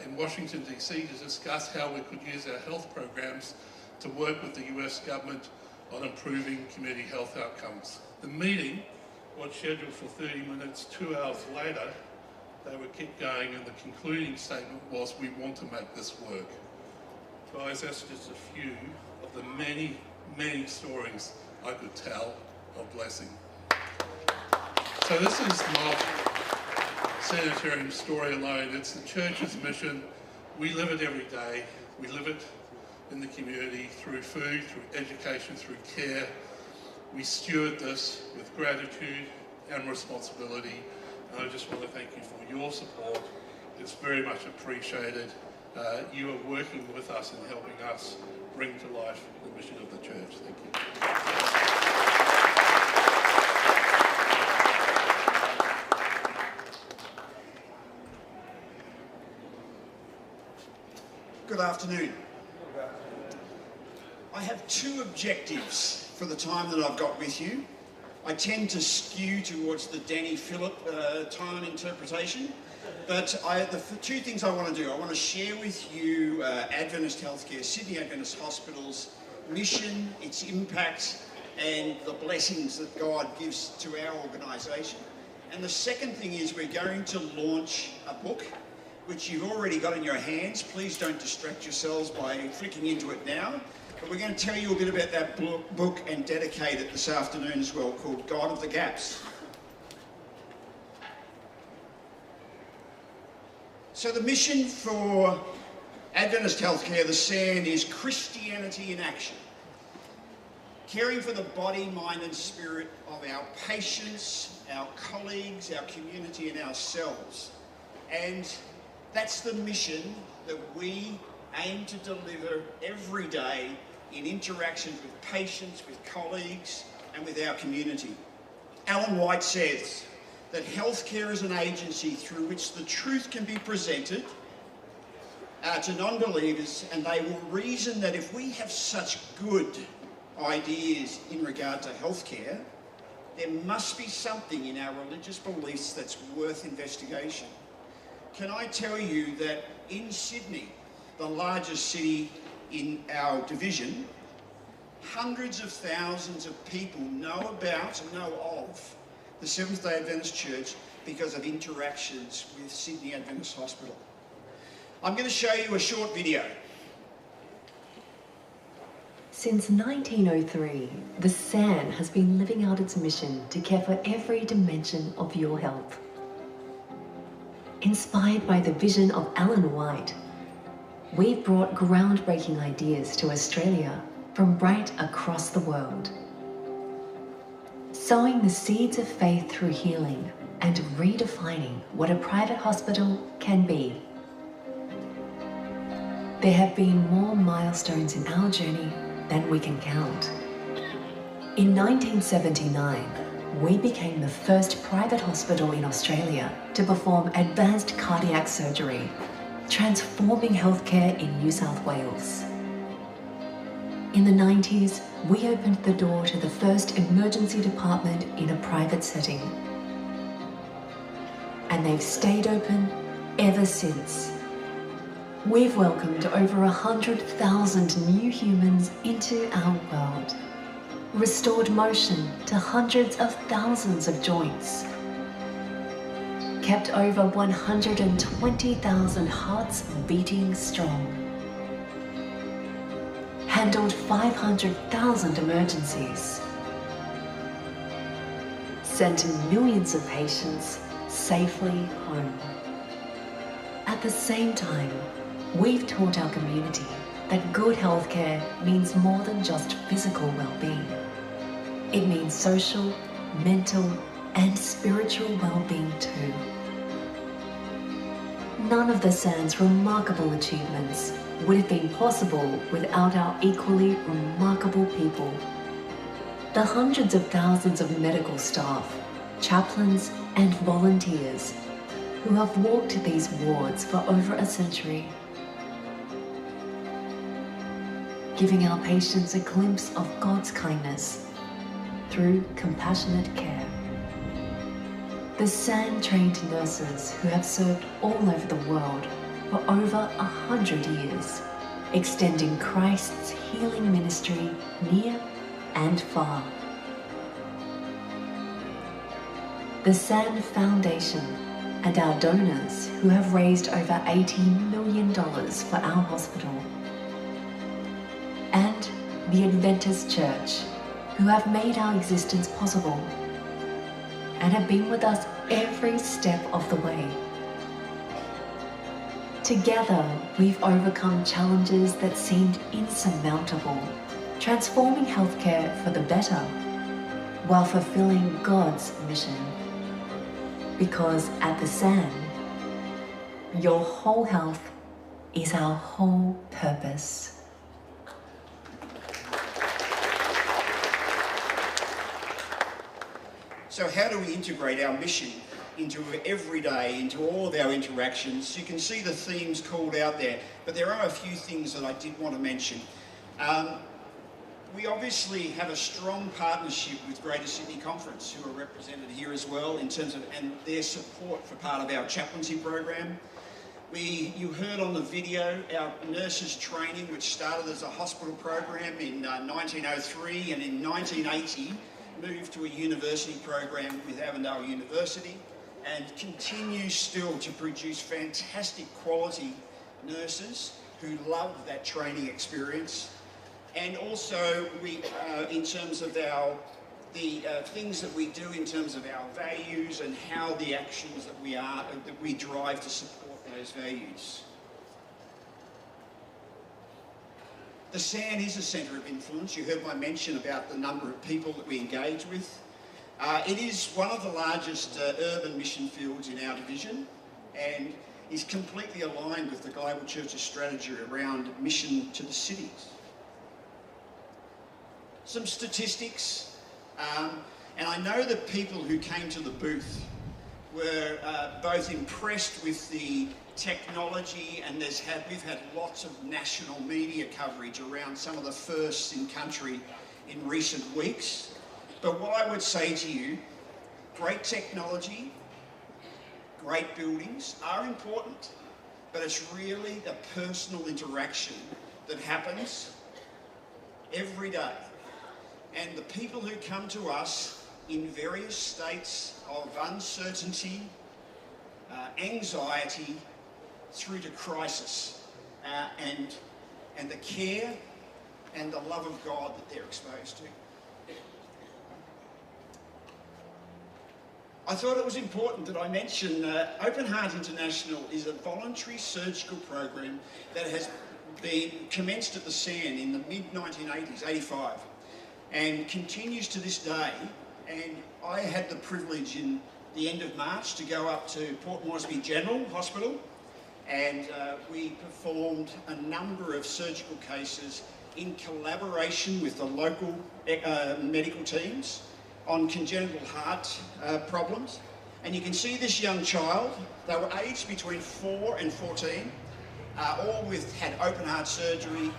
in Washington, DC to discuss how we could use our health programs to work with the US government on improving community health outcomes. The meeting was scheduled for 30 minutes, 2 hours later, they would keep going, and the concluding statement was, we want to make this work. Guys, that's just a few of the many, many stories I could tell of blessing. So this is not Sanitarium's story alone, it's the church's mission. We live it every day. We live it in the community through food, through education, through care. We steward this with gratitude and responsibility. And I just want to thank you for your support. It's very much appreciated. You are working with us and helping us bring to life the mission of the church. Thank you. Good afternoon. I have two objectives for the time that I've got with you. I tend to skew towards the Danny Phillip time interpretation, but the two things I want to do, I want to share with you Adventist Healthcare, Sydney Adventist Hospital's mission, its impact, and the blessings that God gives to our organisation. And the second thing is we're going to launch a book, which you've already got in your hands. Please don't distract yourselves by flicking into it now. But we're going to tell you a bit about that book and dedicate it this afternoon as well, called God of the Gaps. So the mission for Adventist Healthcare, the SAN, is Christianity in action. Caring for the body, mind and spirit of our patients, our colleagues, our community and ourselves. And that's the mission that we aim to deliver every day in interactions with patients, with colleagues, and with our community. Alan White says that healthcare is an agency through which the truth can be presented to non-believers, and they will reason that if we have such good ideas in regard to healthcare, there must be something in our religious beliefs that's worth investigation. Can I tell you that in Sydney, the largest city in our division, hundreds of thousands of people know about and know of the Seventh-day Adventist Church because of interactions with Sydney Adventist Hospital. I'm going to show you a short video. Since 1903, the SAN has been living out its mission to care for every dimension of your health. Inspired by the vision of Alan White, we've brought groundbreaking ideas to Australia from right across the world. Sowing the seeds of faith through healing, and redefining what a private hospital can be. There have been more milestones in our journey than we can count. In 1979, we became the first private hospital in Australia to perform advanced cardiac surgery, transforming healthcare in New South Wales. In the 90s, we opened the door to the first emergency department in a private setting. And they've stayed open ever since. We've welcomed over 100,000 new humans into our world, restored motion to hundreds of thousands of joints, kept over 120,000 hearts beating strong, handled 500,000 emergencies, sent millions of patients safely home. At the same time, we've taught our community that good healthcare means more than just physical well-being. It means social, mental, and spiritual well-being too. None of the SAN's remarkable achievements would have been possible without our equally remarkable people. The hundreds of thousands of medical staff, chaplains, and volunteers who have walked these wards for over a century, giving our patients a glimpse of God's kindness through compassionate care. The SAN-trained nurses who have served all over the world for over 100 years, extending Christ's healing ministry near and far. The SAN Foundation and our donors who have raised over $80 million for our hospital. And the Adventist Church, who have made our existence possible and have been with us every step of the way. Together, we've overcome challenges that seemed insurmountable, transforming healthcare for the better, while fulfilling God's mission. Because at the SAN, your whole health is our whole purpose. So how do we integrate our mission into every day, into all of our interactions? You can see the themes called out there, but there are a few things that I did want to mention. We obviously have a strong partnership with Greater Sydney Conference, who are represented here as well, in terms of and their support for part of our chaplaincy program. You heard on the video our nurses training, which started as a hospital program in 1903, and in 1980 moved to a university program with Avondale University, and continues still to produce fantastic quality nurses who love that training experience. And also, we, in terms of the things that we do in terms of our values and how the actions that we drive to support those values. The SAN is a centre of influence. You heard my mention about the number of people that we engage with. It is one of the largest urban mission fields in our division, and is completely aligned with the Global Church's strategy around mission to the cities. Some statistics, and I know that people who came to the booth were both impressed with the technology, and we've had lots of national media coverage around some of the firsts in country in recent weeks. But what I would say to you, great technology, great buildings are important, but it's really the personal interaction that happens every day. And the people who come to us in various states of uncertainty, anxiety, through to crisis, and the care and the love of God that they're exposed to. I thought it was important that I mention Open Heart International is a voluntary surgical program that has been commenced at the SAN in the mid-1980s, 85, and continues to this day. And I had the privilege in the end of March to go up to Port Moresby General Hospital, and we performed a number of surgical cases in collaboration with the local medical teams on congenital heart problems. And you can see this young child. They were aged between 4 and 14, all had open heart surgery.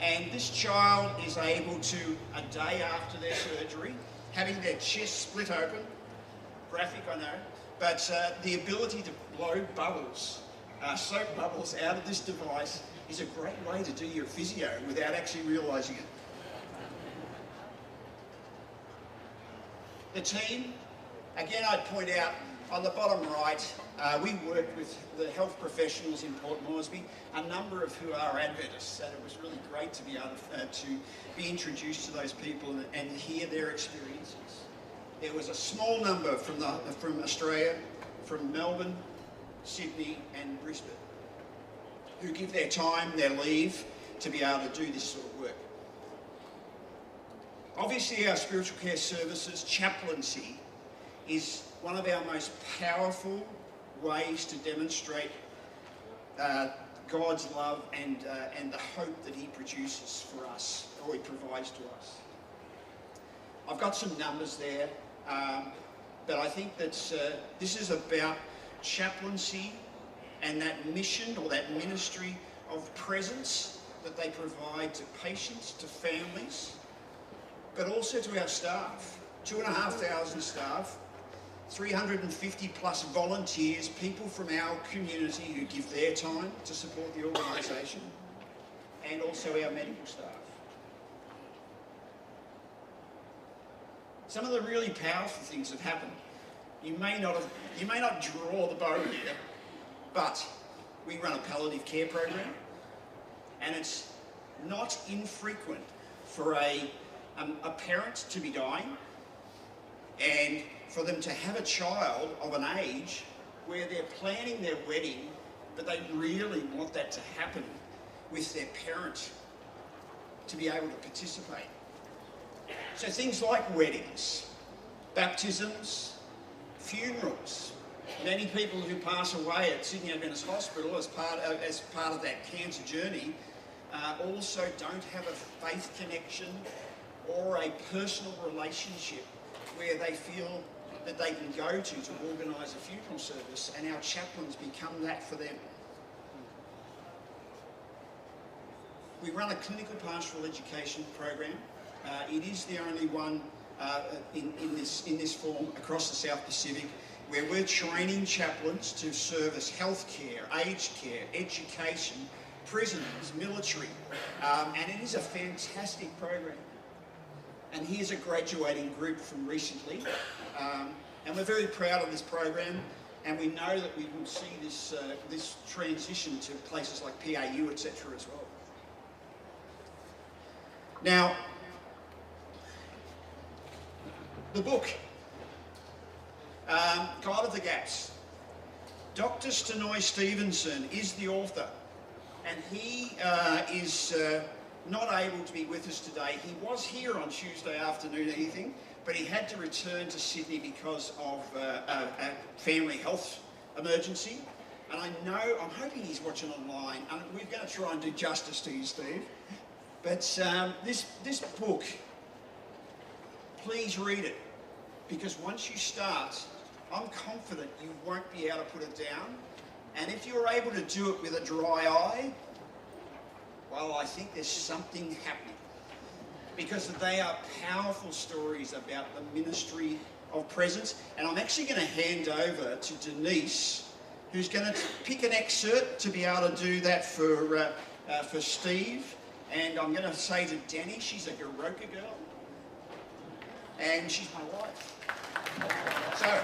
And this child is able to, a day after their surgery, having their chest split open, graphic I know, but the ability to blow bubbles, soap bubbles out of this device is a great way to do your physio without actually realising it. The team, again I'd point out on the bottom right, we worked with the health professionals in Port Moresby, a number of who are Adventists, and it was really great to be able to be introduced to those people and hear their experiences. There was a small number from Australia, from Melbourne, Sydney and Brisbane, who give their time, their leave, to be able to do this sort of work. Obviously our spiritual care services, chaplaincy, is one of our most powerful ways to demonstrate God's love and the hope that he produces for us, or he provides to us. I've got some numbers there, but I think that this is about chaplaincy and that mission or that ministry of presence that they provide to patients, to families, but also to our staff. 2,500 staff, 350 plus volunteers, people from our community who give their time to support the organisation, and also our medical staff. Some of the really powerful things have happened. You may not draw the bow here, but we run a palliative care program, and it's not infrequent for a parent to be dying and for them to have a child of an age where they're planning their wedding, but they really want that to happen with their parent to be able to participate. So things like weddings, baptisms, funerals. Many people who pass away at Sydney Adventist Hospital as part of that cancer journey also don't have a faith connection or a personal relationship where they feel that they can go to organise a funeral service, and our chaplains become that for them. We run a clinical pastoral education program. It is the only one in this form across the South Pacific, where we're training chaplains to service healthcare, aged care, education, prisons, military, and it is a fantastic program. And here's a graduating group from recently, and we're very proud of this program, and we know that we will see this transition to places like PAU, etc. as well. Now, the book, God of the Gaps. Dr. Stenoy Stevenson is the author, and he is not able to be with us today. He was here on Tuesday afternoon evening, but he had to return to Sydney because of a family health emergency. And I'm hoping he's watching online, and we're going to try and do justice to you, Steve. But this book, please read it, because once you start, I'm confident you won't be able to put it down. And if you're able to do it with a dry eye, well, I think there's something happening, because they are powerful stories about the ministry of presence. And I'm actually going to hand over to Denise, who's going to pick an excerpt to be able to do that for Steve. And I'm going to say to Danny, she's a Goroka girl, and she's my wife. So,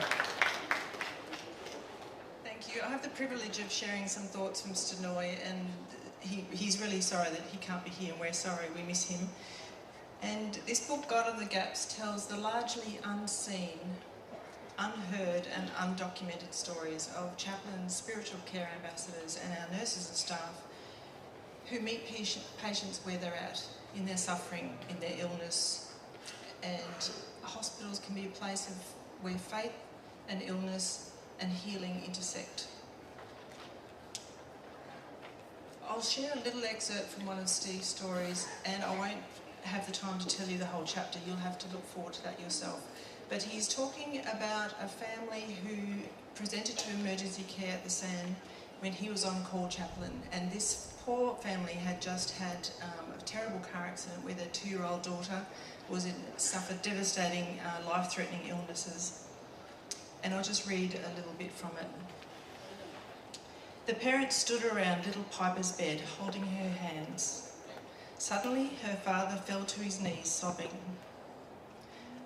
thank you. I have the privilege of sharing some thoughts from Stenoy, and he's really sorry that he can't be here, and we're sorry we miss him. And this book, God of the Gaps, tells the largely unseen, unheard and undocumented stories of chaplains, spiritual care ambassadors and our nurses and staff who meet patients where they're at, in their suffering, in their illness. And hospitals can be a place where faith and illness and healing intersect. I'll share a little excerpt from one of Steve's stories, and I won't have the time to tell you the whole chapter. You'll have to look forward to that yourself. But he's talking about a family who presented to emergency care at the SAN when he was on call chaplain, and this poor family had just had a terrible car accident where their 2-year-old daughter suffered devastating, life-threatening illnesses. And I'll just read a little bit from it. The parents stood around little Piper's bed, holding her hands. Suddenly, her father fell to his knees, sobbing.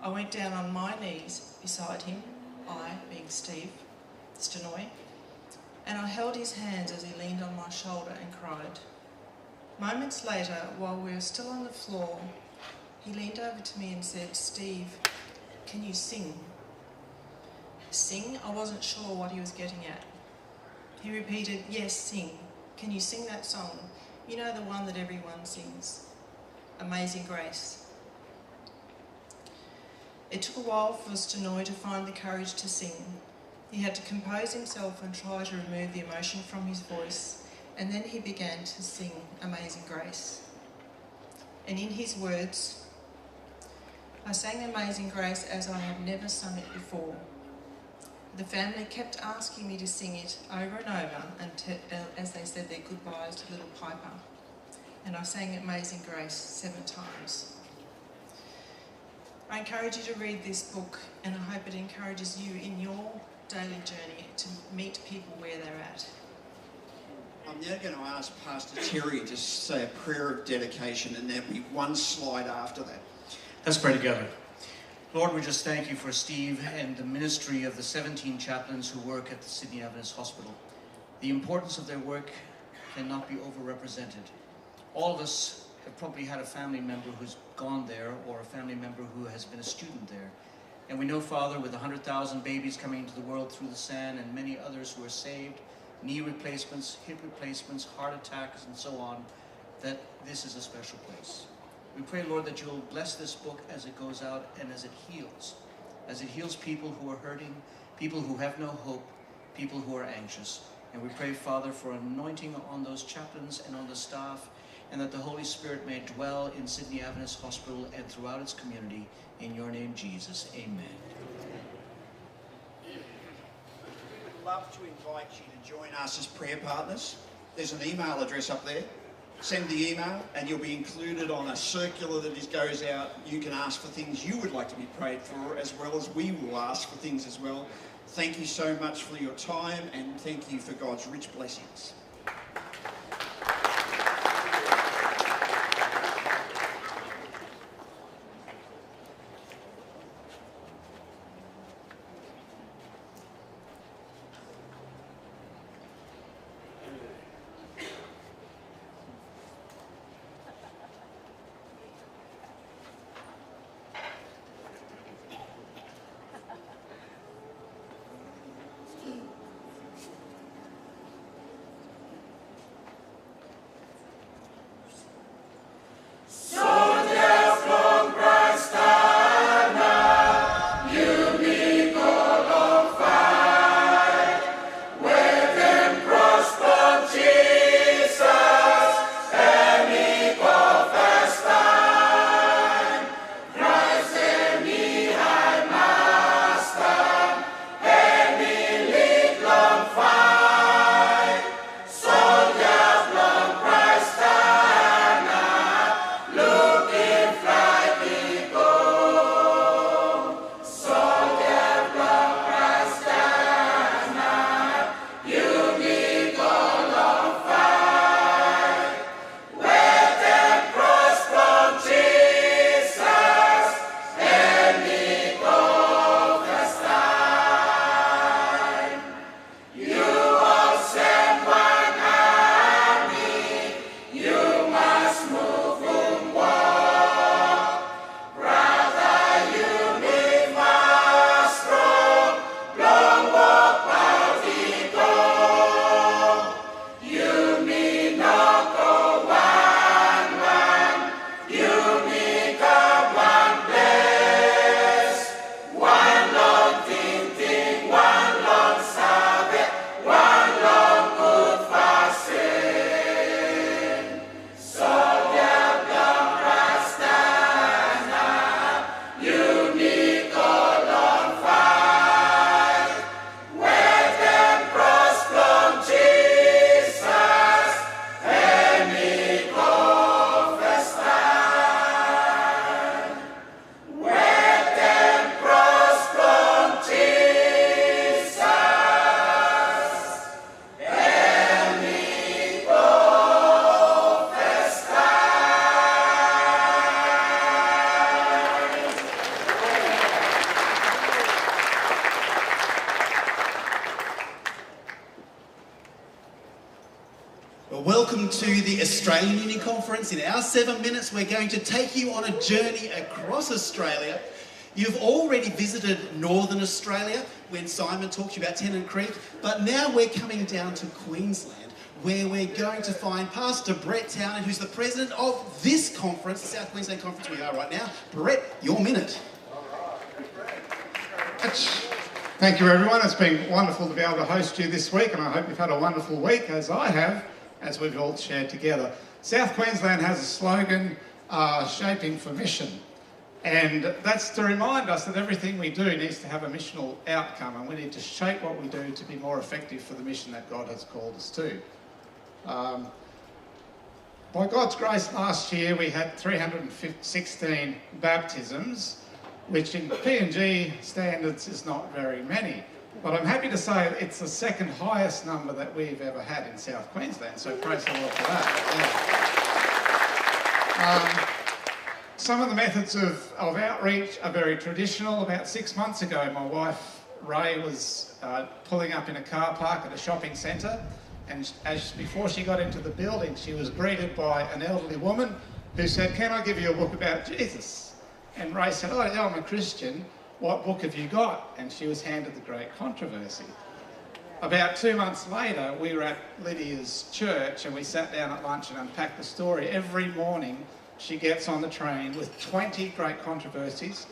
I went down on my knees beside him, I, being Steve Stenoy, and I held his hands as he leaned on my shoulder and cried. Moments later, while we were still on the floor, he leaned over to me and said, Steve, can you sing? Sing? I wasn't sure what he was getting at. He repeated, yes, sing. Can you sing that song? You know, the one that everyone sings. Amazing Grace. It took a while for Stenoy to find the courage to sing. He had to compose himself and try to remove the emotion from his voice, and then he began to sing Amazing Grace. And in his words, I sang Amazing Grace as I had never sung it before. The family kept asking me to sing it over and over as they said their goodbyes to little Piper. And I sang Amazing Grace 7 times. I encourage you to read this book, and I hope it encourages you in your daily journey to meet people where they're at. I'm now going to ask Pastor Terry to say a prayer of dedication, and there'll be one slide after that. Let's pray together. Lord, we just thank you for Steve and the ministry of the 17 chaplains who work at the Sydney Adventist Hospital. The importance of their work cannot be overrepresented. All of us have probably had a family member who's gone there, or a family member who has been a student there. And we know, Father, with 100,000 babies coming into the world through the SAN and many others who are saved, knee replacements, hip replacements, heart attacks, and so on, that this is a special place. We pray, Lord, that you'll bless this book as it goes out and as it heals people who are hurting, people who have no hope, people who are anxious. And we pray, Father, for anointing on those chaplains and on the staff, and that the Holy Spirit may dwell in Sydney Adventist Hospital and throughout its community. In your name, Jesus. Amen. We would love to invite you to join us as prayer partners. There's an email address up there. Send the email and you'll be included on a circular that goes out. You can ask for things you would like to be prayed for, as well as we will ask for things as well. Thank you so much for your time, and thank you for God's rich blessings. Well, welcome to the Australian Union Conference. In our 7 minutes, we're going to take you on a journey across Australia. You've already visited Northern Australia when Simon talked to you about Tennant Creek, but now we're coming down to Queensland, where we're going to find Pastor Brett Townend, who's the president of this conference, the South Queensland Conference we are right now. Brett, your minute. Thank you, everyone. It's been wonderful to be able to host you this week, and I hope you've had a wonderful week, as I have, as we've all shared together. South Queensland has a slogan, shaping for mission. And that's to remind us that everything we do needs to have a missional outcome, and we need to shape what we do to be more effective for the mission that God has called us to. By God's grace, last year we had 316 baptisms, which in PNG standards is not very many. But I'm happy to say it's the second highest number that we've ever had in South Queensland, so praise the Lord for that. Yeah. Some of the methods of outreach are very traditional. About 6 months ago, my wife, Ray, was pulling up in a car park at a shopping centre, and before she got into the building, she was greeted by an elderly woman who said, "Can I give you a book about Jesus?" And Ray said, "Oh, yeah, I'm a Christian. What book have you got?" And she was handed The Great Controversy. About 2 months later, we were at Lydia's church and we sat down at lunch and unpacked the story. Every morning, she gets on the train with 20 Great Controversies,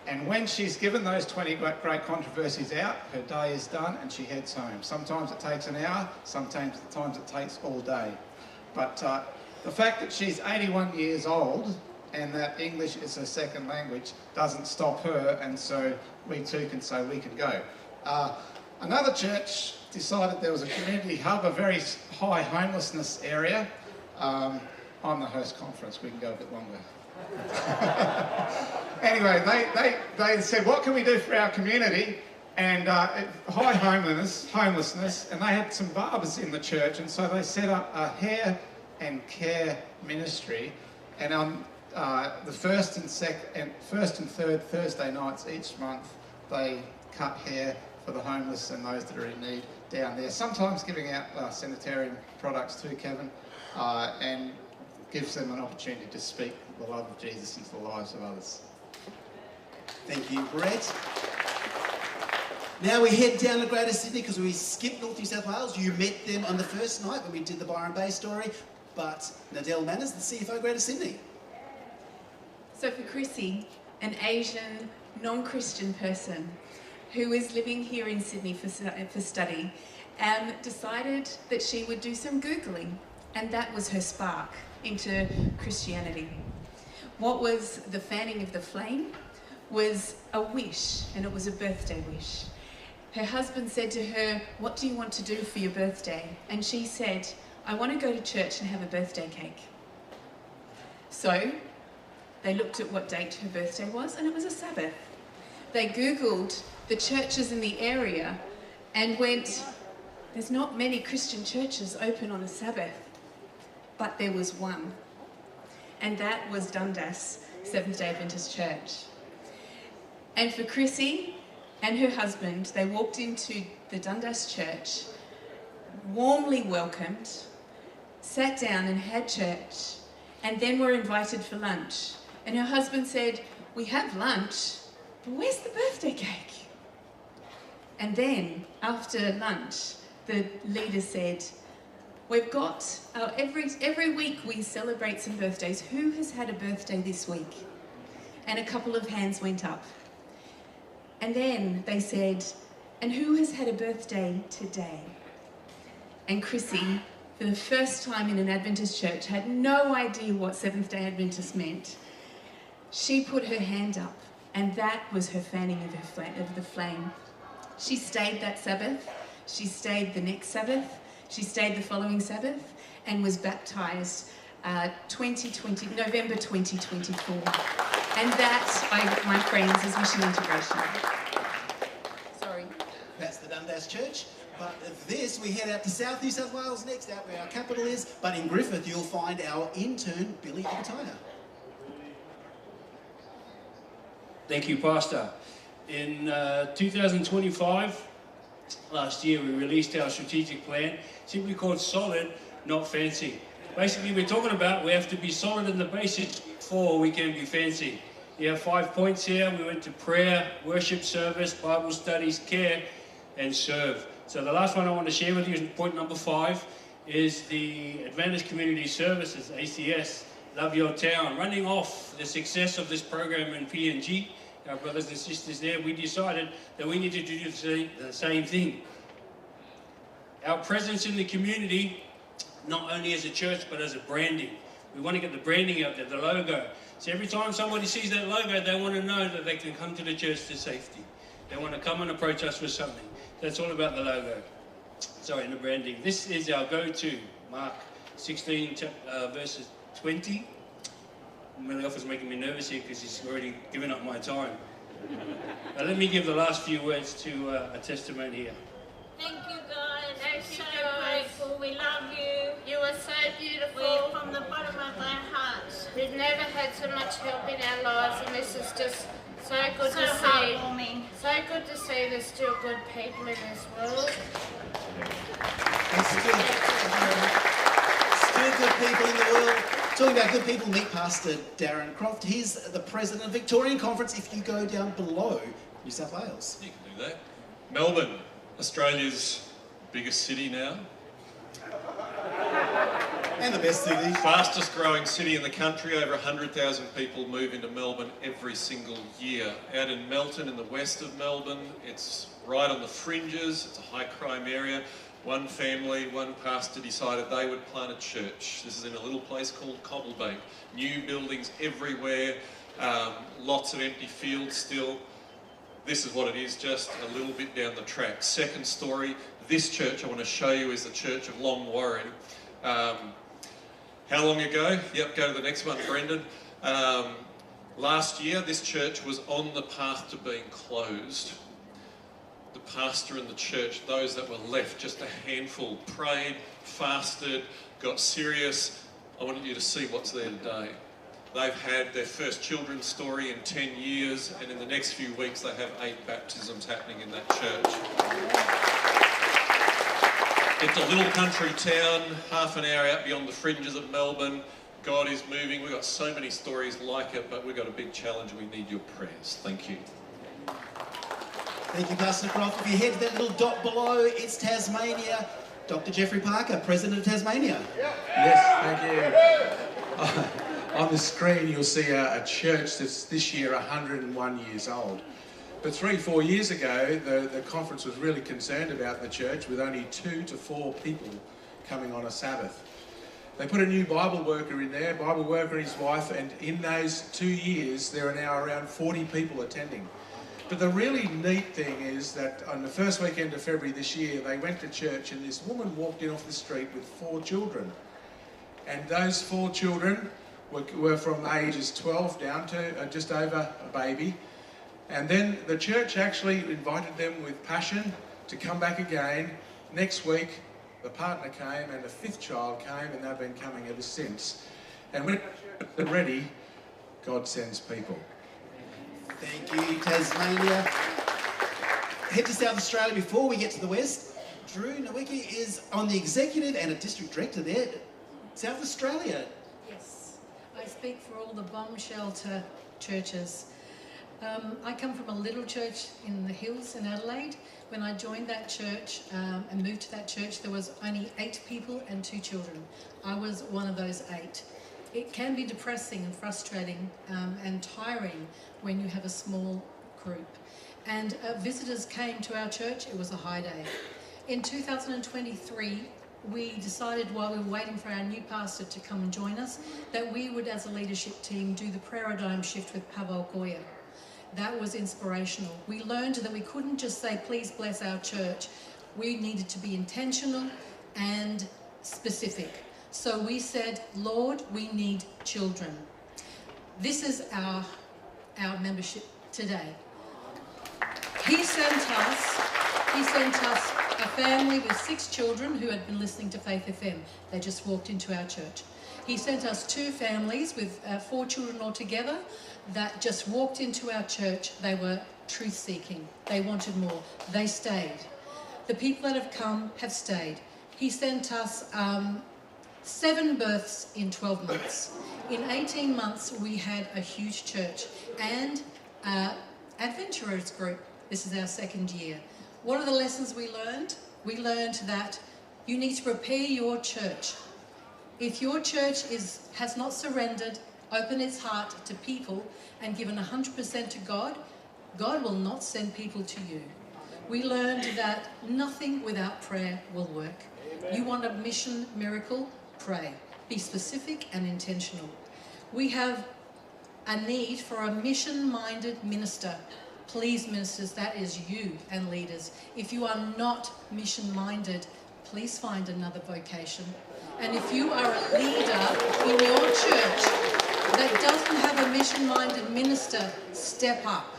and when she's given those 20 Great Controversies out, her day is done and she heads home. Sometimes it takes an hour, sometimes it takes all day. But the fact that she's 81 years old and that English is her second language doesn't stop her, and so we too can say we can go. Another church decided there was a community hub, a very high homelessness area. I'm the host conference, we can go a bit longer. Anyway, they said, what can we do for our community? And high homelessness, and they had some barbers in the church, and so they set up a hair and care ministry, and on the first and third Thursday nights each month, they cut hair for the homeless and those that are in need down there. Sometimes giving out Sanitarium products too, Kevin, and gives them an opportunity to speak the love of Jesus into the lives of others. Thank you, Brett. Now we head down to Greater Sydney because we skipped North New South Wales. You met them on the first night when we did the Byron Bay story, but Nadell Manners, the CFO Greater Sydney. So for Chrissy, an Asian, non-Christian person who is living here in Sydney for study, decided that she would do some Googling, and that was her spark into Christianity. What was the fanning of the flame was a wish, and it was a birthday wish. Her husband said to her, "What do you want to do for your birthday?" And she said, "I want to go to church and have a birthday cake." So they looked at what date her birthday was, and it was a Sabbath. They Googled the churches in the area and went, there's not many Christian churches open on a Sabbath, but there was one. And that was Dundas Seventh-day Adventist Church. And for Chrissy and her husband, they walked into the Dundas Church, warmly welcomed, sat down and had church, and then were invited for lunch. And her husband said, "We have lunch, but where's the birthday cake?" And then, after lunch, the leader said, "We've got, every week we celebrate some birthdays. Who has had a birthday this week?" And a couple of hands went up. And then they said, "And who has had a birthday today?" And Chrissy, for the first time in an Adventist church, had no idea what Seventh-day Adventist meant. She put her hand up, and that was her fanning of the flame. She stayed that Sabbath, she stayed the next Sabbath, she stayed the following Sabbath, and was baptised November 2024. And that, my friends, is mission integration. Sorry. That's the Dundas Church. But this, we head out to South New South Wales next, out where our capital is. But in Griffith, you'll find our intern, Billy Obatiah. Thank you, Pastor. In 2025, last year, we released our strategic plan, simply called Solid, not fancy. Basically, we're talking about we have to be solid in the basics before we can be fancy. You have 5 points here. We went to prayer, worship service, Bible studies, care, and serve. So the last one I want to share with you, point number 5, is the Adventist Community Services, ACS, Love Your Town. Running off the success of this program in PNG, our brothers and sisters there, we decided that we needed to do the same thing. Our presence in the community, not only as a church, but as a branding. We want to get the branding out there, the logo. So every time somebody sees that logo, they want to know that they can come to the church to safety. They want to come and approach us with something. That's all about the logo. Sorry, the branding. This is our go-to, Mark 16, verses 20. The officer's making me nervous here because he's already given up my time. Now let me give the last few words to a testimony here. Thank you, guys. We're so grateful. We love you. You are so beautiful. We're from the bottom of our hearts. We've never had so much help in our lives, and this is just so good So to see. heartwarming. So good to see there's still good people in this world. Still good people in the world. Talking about good people, meet Pastor Darren Croft. He's the president of Victorian Conference if you go down below New South Wales. You can do that. Melbourne, Australia's biggest city now. And the best city. Fastest growing city in the country. Over 100,000 people move into Melbourne every single year. Out in Melton, in the west of Melbourne, it's right on the fringes. It's a high crime area. One family, one pastor decided they would plant a church. This is in a little place called Cobblebank. New buildings everywhere, lots of empty fields still. This is what it is, just a little bit down the track. Second story, this church I want to show you is the Church of Long Warren. How long ago? Yep, go to the next one, Brendan. Last year, this church was on the path to being closed. The pastor and the church, those that were left, just a handful, prayed, fasted, got serious. I want you to see what's there today. They've had their first children's story in 10 years, and in the next few weeks they have 8 baptisms happening in that church. It's a little country town, half an hour out beyond the fringes of Melbourne. God is moving. We've got so many stories like it, but we've got a big challenge. We need your prayers. Thank you. Thank you, Pastor Croft. If you head to that little dot below, it's Tasmania. Dr. Jeffrey Parker, President of Tasmania. Yes, thank you. On the screen, you'll see a church that's this year 101 years old. But 3-4 years ago, the conference was really concerned about the church with only 2 to 4 people coming on a Sabbath. They put a new Bible worker in there, Bible worker and his wife, and in those 2 years, there are now around 40 people attending. But the really neat thing is that on the first weekend of February this year, they went to church and this woman walked in off the street with 4 children. And those 4 children were from ages 12 down to just over a baby. And then the church actually invited them with passion to come back again. Next week, the partner came and the 5th child came, and they've been coming ever since. And when they're ready, God sends people. Thank you, Tasmania. Head to South Australia before we get to the west. Drew Nowicki is on the executive and a district director there. South Australia. Yes, I speak for all the bomb shelter churches. I come from a little church in the hills in Adelaide. When I joined that church and moved to that church, there was only 8 people and 2 children. I was one of those 8. It can be depressing and frustrating and tiring when you have a small group. And visitors came to our church. It was a high day. In 2023, we decided while we were waiting for our new pastor to come and join us, that we would, as a leadership team, do the paradigm shift with Pavel Goya. That was inspirational. We learned that we couldn't just say, please bless our church. We needed to be intentional and specific. So we said, Lord, we need children. This is our membership today. He sent us a family with 6 children who had been listening to Faith FM. They just walked into our church. He sent us 2 families with 4 children altogether that just walked into our church. They were truth-seeking. They wanted more. They stayed. The people that have come have stayed. He sent us 7 births in 12 months. In 18 months, we had a huge church and adventurers group. This is our 2nd year. What are the lessons we learned? We learned that you need to prepare your church. If your church has not surrendered, opened its heart to people and given 100% to God, God will not send people to you. We learned that nothing without prayer will work. You want a mission miracle? Pray. Be specific and intentional. We have a need for a mission-minded minister. Please, ministers, that is you and leaders. If you are not mission-minded, please find another vocation. And if you are a leader in your church that doesn't have a mission-minded minister, step up.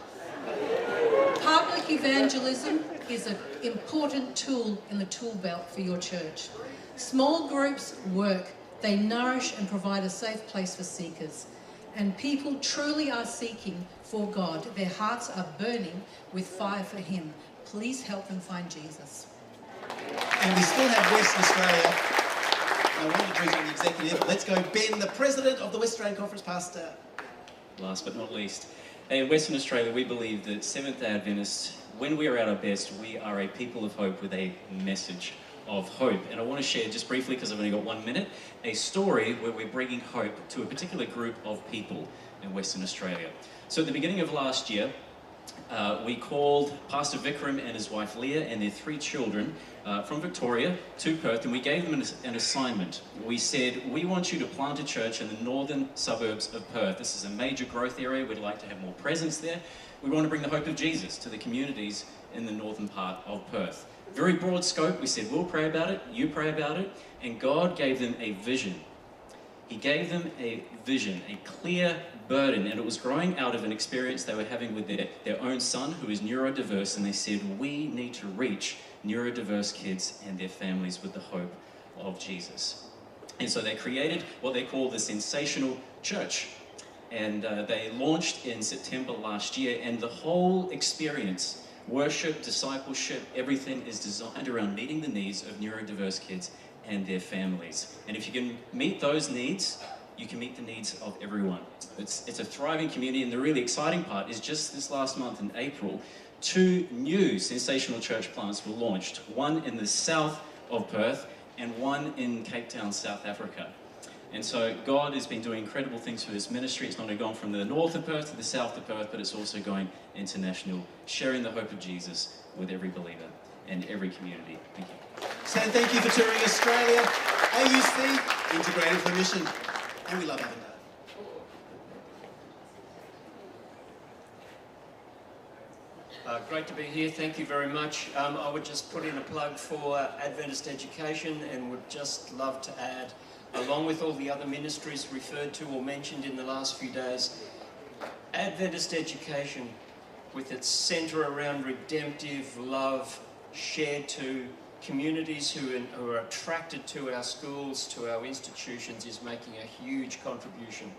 Public evangelism is an important tool in the tool belt for your church. Small groups work. They nourish and provide a safe place for seekers. And people truly are seeking for God. Their hearts are burning with fire for Him. Please help them find Jesus. And we still have Western Australia. I want to introduce the executive. Let's go, Ben, the president of the West Australian Conference, Pastor. Last but not least, in Western Australia, we believe that Seventh-day Adventists, when we are at our best, we are a people of hope with a message of hope. And I want to share just briefly, because I've only got 1 minute, a story where we're bringing hope to a particular group of people in Western Australia. So at the beginning of last year, we called Pastor Vikram and his wife Leah and their 3 children from Victoria to Perth, and we gave them an assignment. We said, we want you to plant a church in the northern suburbs of Perth. This is a major growth area. We'd like to have more presence there. We want to bring the hope of Jesus to the communities in the northern part of Perth. Very broad scope. We said, we'll pray about it, you pray about it, and God gave them a vision. He gave them a vision, a clear burden, and it was growing out of an experience they were having with their own son, who is neurodiverse, and they said, we need to reach neurodiverse kids and their families with the hope of Jesus. And so they created what they call the Sensational Church, and they launched in September last year, and the whole experience, worship, discipleship, everything is designed around meeting the needs of neurodiverse kids and their families. And if you can meet those needs, you can meet the needs of everyone. It's a thriving community, and the really exciting part is just this last month in April, 2 new Sensational Church plants were launched, one in the south of Perth and one in Cape Town, South Africa. And so God has been doing incredible things for His ministry. It's not only gone from the north of Perth to the south of Perth, but it's also going international, sharing the hope of Jesus with every believer and every community. Thank you. Stan, thank you for touring Australia. AUC, integrated for mission. And we love Avondale. Great to be here. Thank you very much. I would just put in a plug for Adventist Education, and would just love to add, along with all the other ministries referred to or mentioned in the last few days, Adventist Education, with its centre around redemptive love shared to communities who are attracted to our schools, to our institutions, is making a huge contribution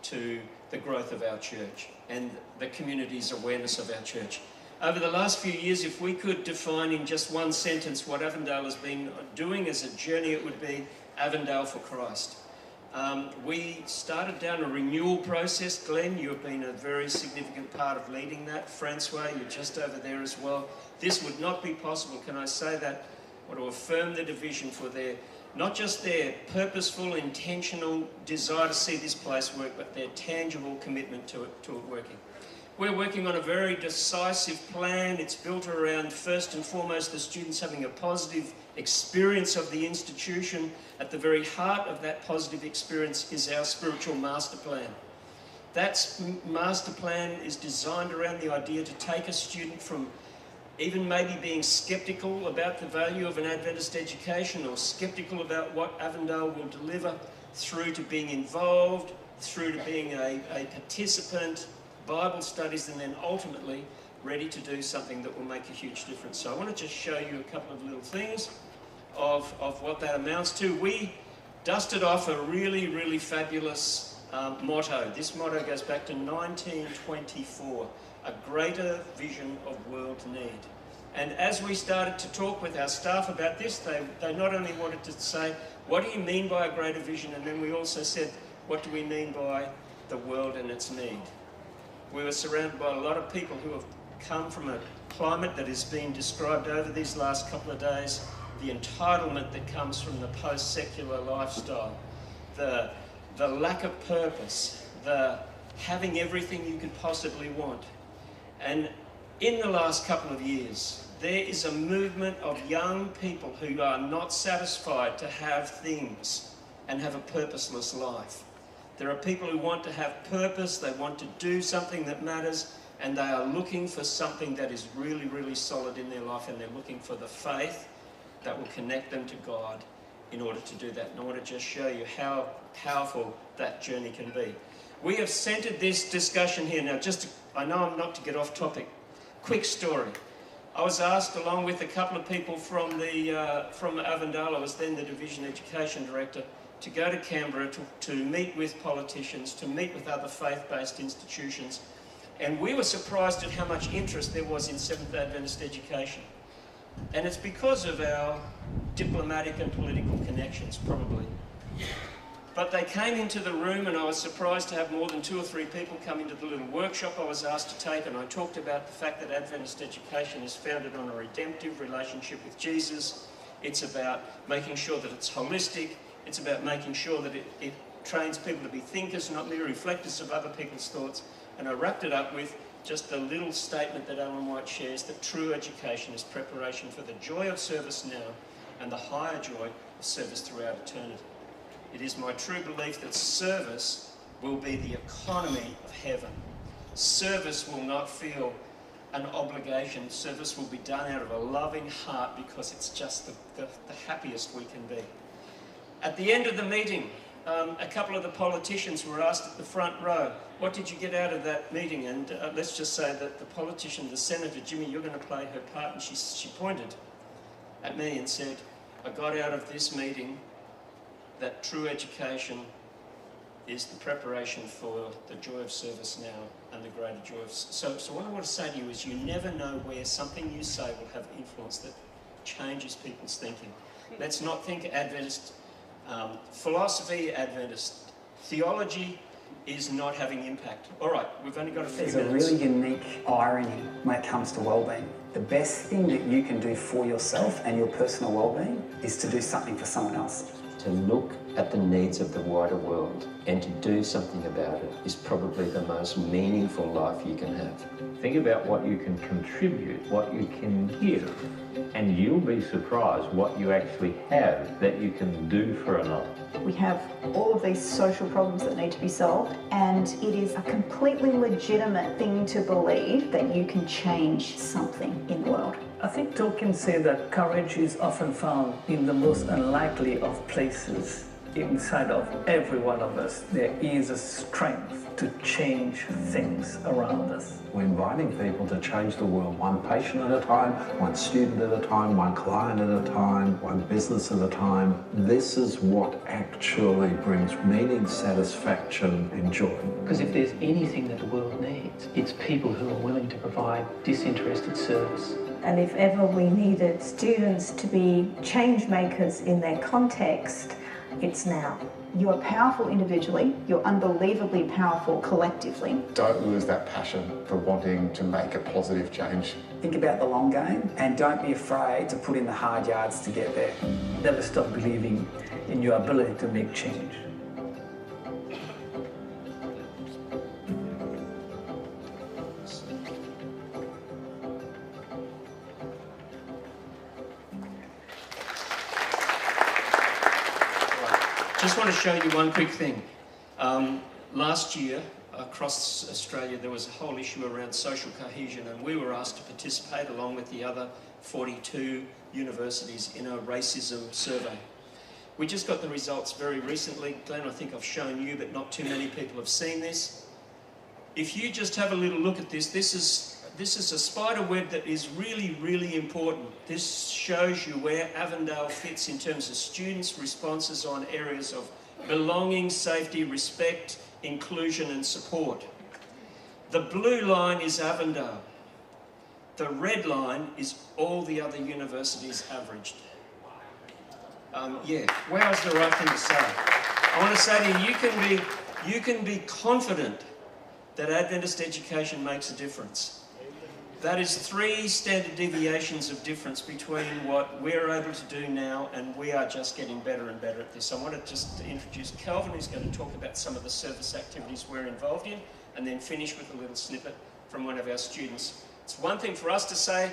to the growth of our church and the community's awareness of our church. Over the last few years, if we could define in just one sentence what Avondale has been doing as a journey, it would be Avondale for Christ. We started down a renewal process. Glenn, you've been a very significant part of leading that. Francois, you're just over there as well. This would not be possible, can I say that? I want to affirm the division for their, not just their purposeful, intentional desire to see this place work, but their tangible commitment to it working. We're working on a very decisive plan. It's built around, first and foremost, the students having a positive experience of the institution. At the very heart of that positive experience is our spiritual master plan. That master plan is designed around the idea to take a student from even maybe being sceptical about the value of an Adventist education or sceptical about what Avondale will deliver, through to being involved, through to being a participant, Bible studies, and then ultimately ready to do something that will make a huge difference. So I want to just show you a couple of little things of what that amounts to. We dusted off a really, really fabulous motto. This motto goes back to 1924, a greater vision of world need. And as we started to talk with our staff about this, they not only wanted to say, what do you mean by a greater vision? And then we also said, what do we mean by the world and its need? We were surrounded by a lot of people who have come from a climate that has been described over these last couple of days, the entitlement that comes from the post-secular lifestyle, the lack of purpose, the having everything you could possibly want. And in the last couple of years, there is a movement of young people who are not satisfied to have things and have a purposeless life. There are people who want to have purpose, they want to do something that matters, and they are looking for something that is really, really solid in their life, and they're looking for the faith that will connect them to God in order to do that. And I want to just show you how powerful that journey can be. We have centered this discussion here. Now, I know I'm not to get off topic. Quick story. I was asked, along with a couple of people from Avondale, I was then the Division Education Director, to go to Canberra to meet with politicians, to meet with other faith-based institutions. And we were surprised at how much interest there was in Seventh-day Adventist education. And it's because of our diplomatic and political connections, probably. But they came into the room, and I was surprised to have more than 2 or 3 people come into the little workshop I was asked to take, and I talked about the fact that Adventist education is founded on a redemptive relationship with Jesus. It's about making sure that it's holistic. It's about making sure that it trains people to be thinkers, not merely reflectors of other people's thoughts. And I wrapped it up with just a little statement that Ellen White shares, that true education is preparation for the joy of service now and the higher joy of service throughout eternity. It is my true belief that service will be the economy of heaven. Service will not feel an obligation. Service will be done out of a loving heart because it's just the happiest we can be. At the end of the meeting, a couple of the politicians were asked at the front row, what did you get out of that meeting? And let's just say that the politician, the Senator, Jimmy, you're going to play her part, and she pointed at me and said, I got out of this meeting that true education is the preparation for the joy of service now and the greater joy of... So what I want to say to you is you never know where something you say will have influence that changes people's thinking. Let's not think Adventist philosophy, Adventist theology is not having impact. All right, we've only got a few minutes. There's a really unique irony when it comes to well-being. The best thing that you can do for yourself and your personal well-being is to do something for someone else. To look at the needs of the wider world and to do something about it is probably the most meaningful life you can have. Think about what you can contribute, what you can give, and you'll be surprised what you actually have that you can do for another. We have all of these social problems that need to be solved, and it is a completely legitimate thing to believe that you can change something in the world. I think Tolkien said that courage is often found in the most unlikely of places. Inside of every one of us, there is a strength to change things around us. We're inviting people to change the world one patient at a time, one student at a time, one client at a time, one business at a time. This is what actually brings meaning, satisfaction, and joy. Because if there's anything that the world needs, it's people who are willing to provide disinterested service. And if ever we needed students to be change makers in their context, it's now. You are powerful individually, you're unbelievably powerful collectively. Don't lose that passion for wanting to make a positive change. Think about the long game and don't be afraid to put in the hard yards to get there. Never stop believing in your ability to make change. Just want to show you one quick thing. Last year, across Australia, there was a whole issue around social cohesion, and we were asked to participate along with the other 42 universities in a racism survey. We just got the results very recently. Glenn, I think I've shown you, but not too many people have seen this. If you just have a little look at this, this is a spider web that is really, really important. This shows you where Avondale fits in terms of students' responses on areas of belonging, safety, respect, inclusion and support. The blue line is Avondale. The red line is all the other universities averaged. Yeah, wow's the right thing to say. I want to say to you, you can be confident that Adventist education makes a difference. That is 3 standard deviations of difference between what we're able to do now, and we are just getting better and better at this. I want to just introduce Calvin, who's going to talk about some of the service activities we're involved in, and then finish with a little snippet from one of our students. It's one thing for us to say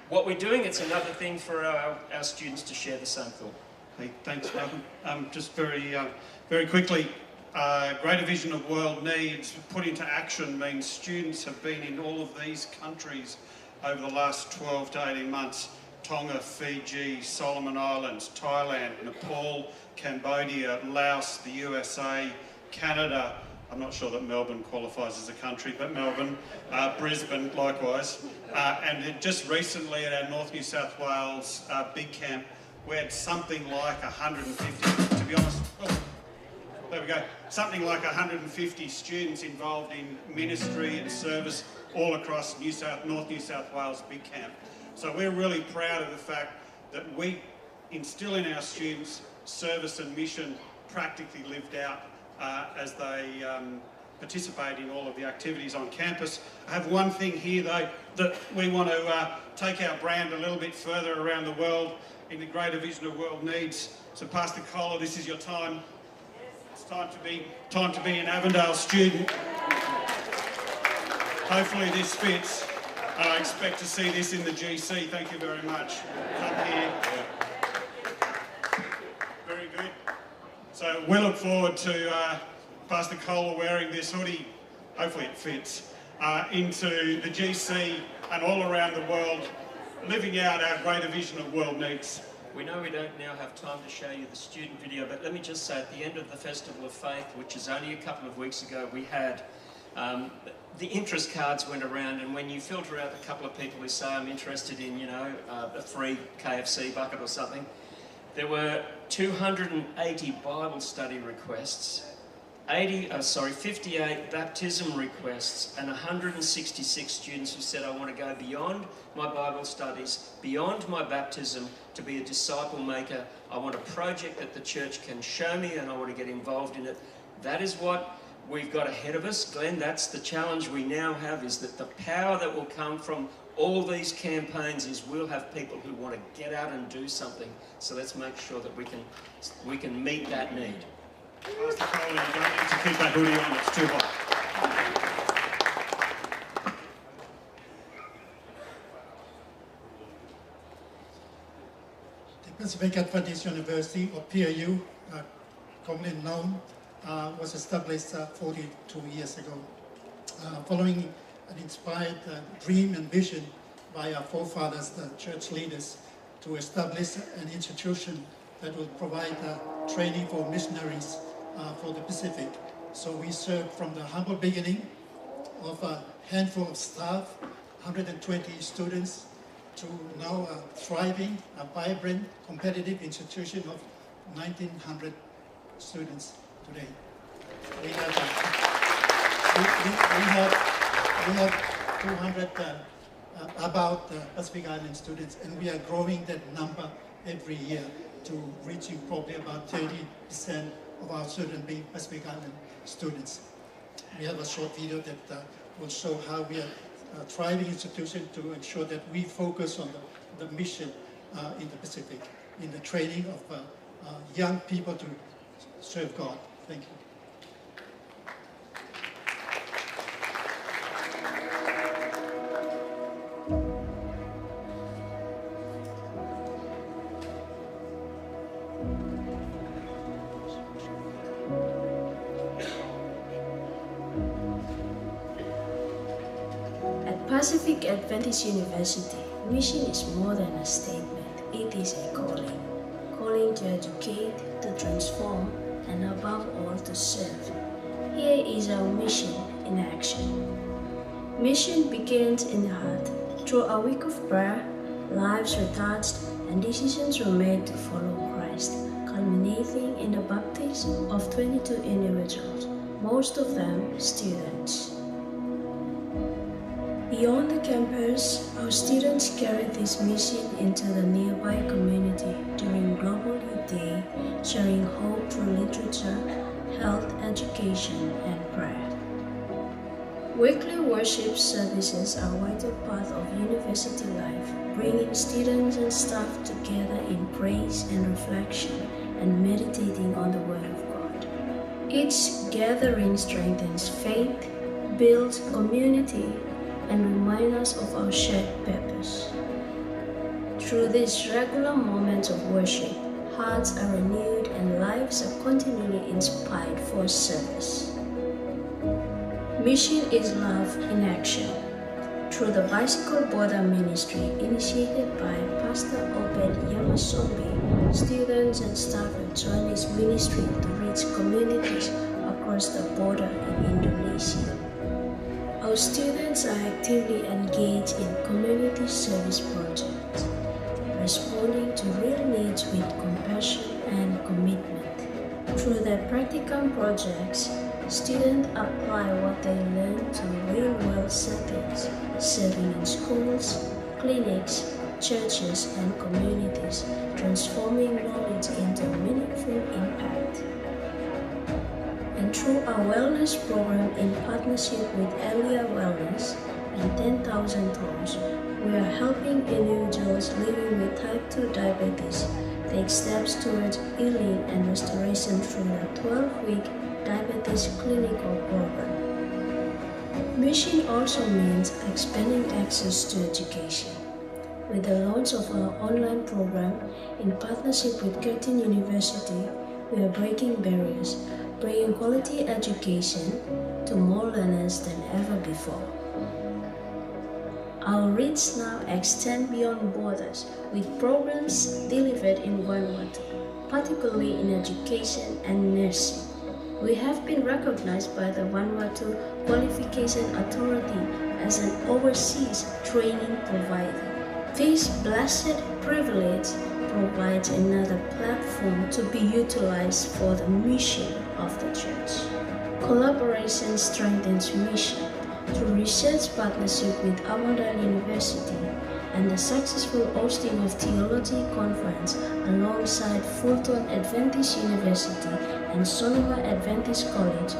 what we're doing, it's another thing for our students to share the same thought. Hey, thanks, Malcolm. Just very quickly, Greater Vision of World Needs put into action means students have been in all of these countries over the last 12 to 18 months. Tonga, Fiji, Solomon Islands, Thailand, Nepal, Cambodia, Laos, the USA, Canada. I'm not sure that Melbourne qualifies as a country, but Melbourne, Brisbane likewise. And just recently at our North New South Wales big camp, we had something like 150, to be honest, there we go, something like 150 students involved in ministry and service all across North New South Wales big camp. So we're really proud of the fact that we instill in our students service and mission practically lived out as they participate in all of the activities on campus. I have one thing here though, that we want to take our brand a little bit further around the world in the Greater Vision of World Needs. So Pastor Kohler, this is your time. It's time to be an Avondale student. Hopefully this fits. I expect to see this in the GC. Thank you very much. Come here. Very good. So we look forward to Pastor Kohler wearing this hoodie, hopefully it fits, into the GC and all around the world, living out our Greater Vision of World Needs. We know we don't now have time to show you the student video, but let me just say at the end of the Festival of Faith, which is only a couple of weeks ago, we had the interest cards went around, and when you filter out the couple of people who say I'm interested in, a free KFC bucket or something, there were 280 Bible study requests, 58 baptism requests, and 166 students who said, I want to go beyond my Bible studies, beyond my baptism, to be a disciple maker. I want a project that the church can show me, and I want to get involved in it. That is what we've got ahead of us. Glenn, that's the challenge we now have, is that the power that will come from all these campaigns is we'll have people who want to get out and do something. So let's make sure that we can meet that need. Pastor Kohler, you don't need to keep that hoodie on, it's too hot. The Pacific Adventist University, or PAU, commonly known, was established 42 years ago. Following an inspired dream and vision by our forefathers, the church leaders, to establish an institution that would provide training for missionaries for the Pacific. So we served from the humble beginning of a handful of staff, 120 students, to now a thriving, a vibrant, competitive institution of 1,900 students today. We have 200 about Pacific Island students, and we are growing that number every year to reaching probably about 30% of our students being Pacific Island students. We have a short video that will show how we are a thriving institution to ensure that we focus on the mission in the Pacific, in the training of young people to serve God. Thank you. Pacific Adventist University, mission is more than a statement, it is a calling. Calling to educate, to transform, and above all to serve. Here is our mission in action. Mission begins in the heart. Through a week of prayer, lives were touched and decisions were made to follow Christ, culminating in the baptism of 22 individuals, most of them students. Beyond the campus, our students carry this mission into the nearby community during Global Youth Day, sharing hope through literature, health, education, and prayer. Weekly worship services are a vital part of university life, bringing students and staff together in praise and reflection and meditating on the Word of God. Each gathering strengthens faith, builds community, and reminds us of our shared purpose. Through these regular moments of worship, hearts are renewed and lives are continually inspired for service. Mission is love in action. Through the Bicycle Border Ministry initiated by Pastor Obed Yamasombi, students and staff have joined this ministry to reach communities across the border in Indonesia. Our students are actively engaged in community service projects, responding to real needs with compassion and commitment. Through their practicum projects, students apply what they learn to real-world settings, serving in schools, clinics, churches, and communities, transforming knowledge into meaningful impact. And through our wellness program in partnership with Elia Wellness and 10,000 Tones, we are helping individuals living with type 2 diabetes take steps towards healing and restoration through the 12-week diabetes clinical program. Mission also means expanding access to education. With the launch of our online program in partnership with Caledonia University, we are breaking barriers, bringing quality education to more learners than ever before. Our reach now extends beyond borders with programs delivered in Vanuatu, particularly in education and nursing. We have been recognized by the Vanuatu Qualification Authority as an overseas training provider. This blessed privilege provides another platform to be utilized for the mission of the church. Collaboration strengthens mission through research partnership with Adventist University and the successful hosting of Theology Conference alongside Fulton Adventist University and Sonoma Adventist College.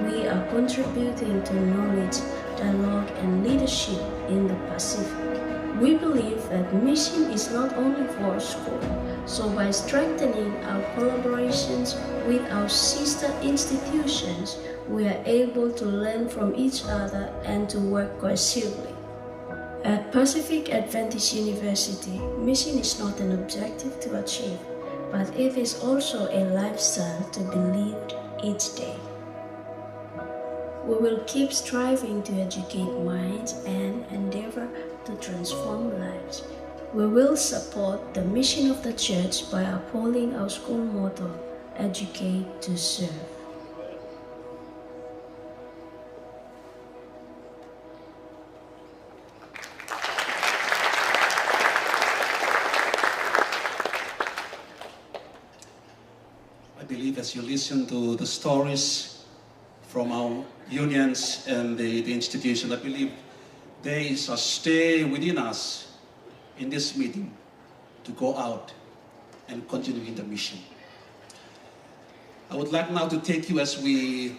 We are contributing to knowledge, dialogue, and leadership in the Pacific. We believe that mission is not only for school, so by strengthening our collaborations with our sister institutions, we are able to learn from each other and to work cohesively. At Pacific Adventist University, mission is not an objective to achieve, but it is also a lifestyle to be lived each day. We will keep striving to educate minds and endeavor to transform lives. We will support the mission of the church by upholding our school motto, Educate to Serve. I believe as you listen to the stories from our unions and the institution, I believe there is a stay within us in this meeting to go out and continue in the mission. I would like now to take you as we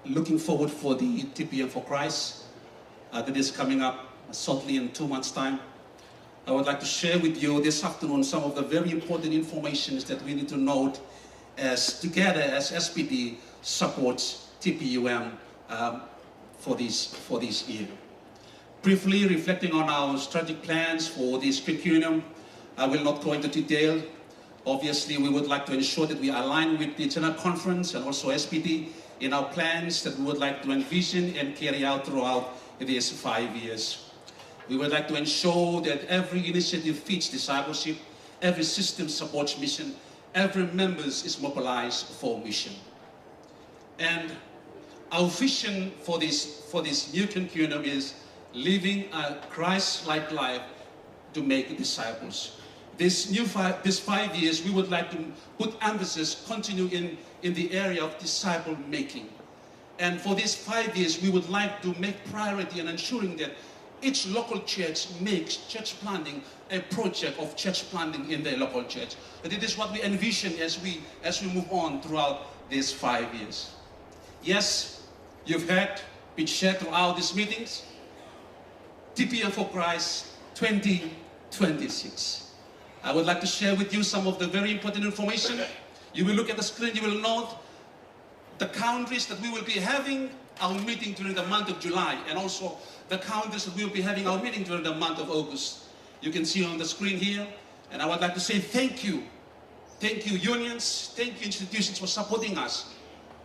looking forward for the TPUM for Christ that is coming up shortly in 2 months' time. I would like to share with you this afternoon some of the very important information that we need to note as together as SPD supports TPUM for this year. Briefly reflecting on our strategic plans for this curriculum, I will not go into detail. Obviously, we would like to ensure that we align with the General Conference and also SPD in our plans that we would like to envision and carry out throughout these 5 years. We would like to ensure that every initiative fits discipleship, every system supports mission, every member is mobilized for mission. And our vision for this new curriculum is living a Christ-like life to make disciples. This 5 years, we would like to put emphasis, continue in the area of disciple making. And for these 5 years, we would like to make priority in ensuring that each local church makes church planting a project of church planting in their local church. But it is what we envision as we move on throughout these 5 years. Yes, you've heard, been shared throughout these meetings, TPUM for Christ 2026. I would like to share with you some of the very important information. You will look at the screen, you will note the countries that we will be having our meeting during the month of July, and also the countries that we will be having our meeting during the month of August. You can see on the screen here, and I would like to say thank you. Thank you unions, thank you institutions for supporting us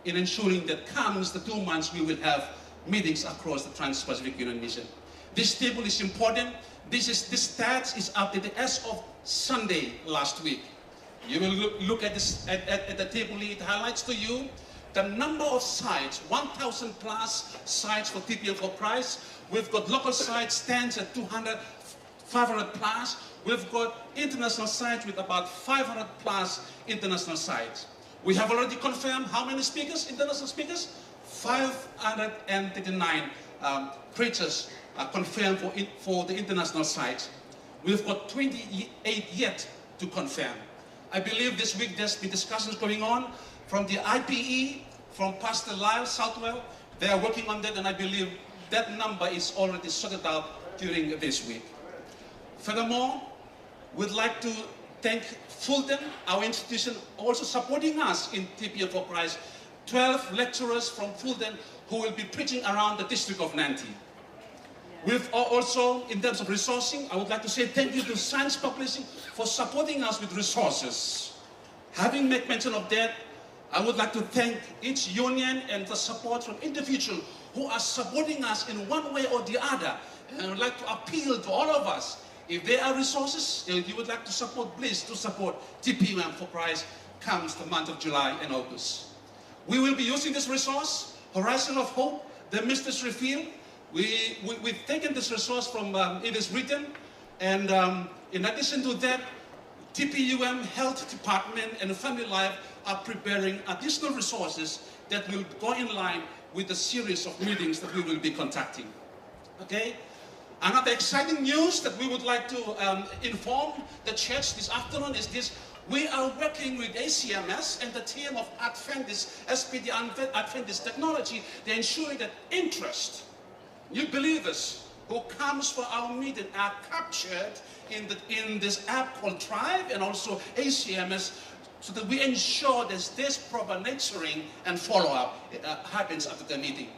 in ensuring that comes the 2 months we will have meetings across the Trans-Pacific Union Mission. This table is important. This stats is updated as of Sunday last week. You will look at this at the table. It highlights to you the number of sites, 1,000 plus sites for TPUM for Christ. We've got local sites stands at 200, 500 plus. We've got international sites with about 500 plus international sites. We have already confirmed how many speakers, international speakers? 539 preachers are confirmed for the international sites. We've got 28 yet to confirm. I believe this week there's been discussions going on from the IPE, from Pastor Lyle Southwell. They are working on that, and I believe that number is already sorted out during this week. Furthermore, we'd like to thank Fulton, our institution, also supporting us in TPUM for Christ. 12 lecturers from Fulton who will be preaching around the district of Nanti. We've also, in terms of resourcing, I would like to say thank you to Science Publishing for supporting us with resources. Having made mention of that, I would like to thank each union and the support from individuals who are supporting us in one way or the other. And I would like to appeal to all of us, if there are resources, if you would like to support, please do support TPUM for Christ comes the month of July and August. We will be using this resource, Horizon of Hope, the Mysteries Revealed. We've taken this resource from, it is written, and in addition to that, TPUM Health Department and Family Life are preparing additional resources that will go in line with the series of meetings that we will be conducting. Okay? Another exciting news that we would like to inform the church this afternoon is this. We are working with ACMS and the team of Adventist, SPD Adventist Technology. They're ensuring that interest, new believers who comes for our meeting are captured in this app called Tribe and also ACMS, so that we ensure that this proper nurturing and follow-up happens after the meeting.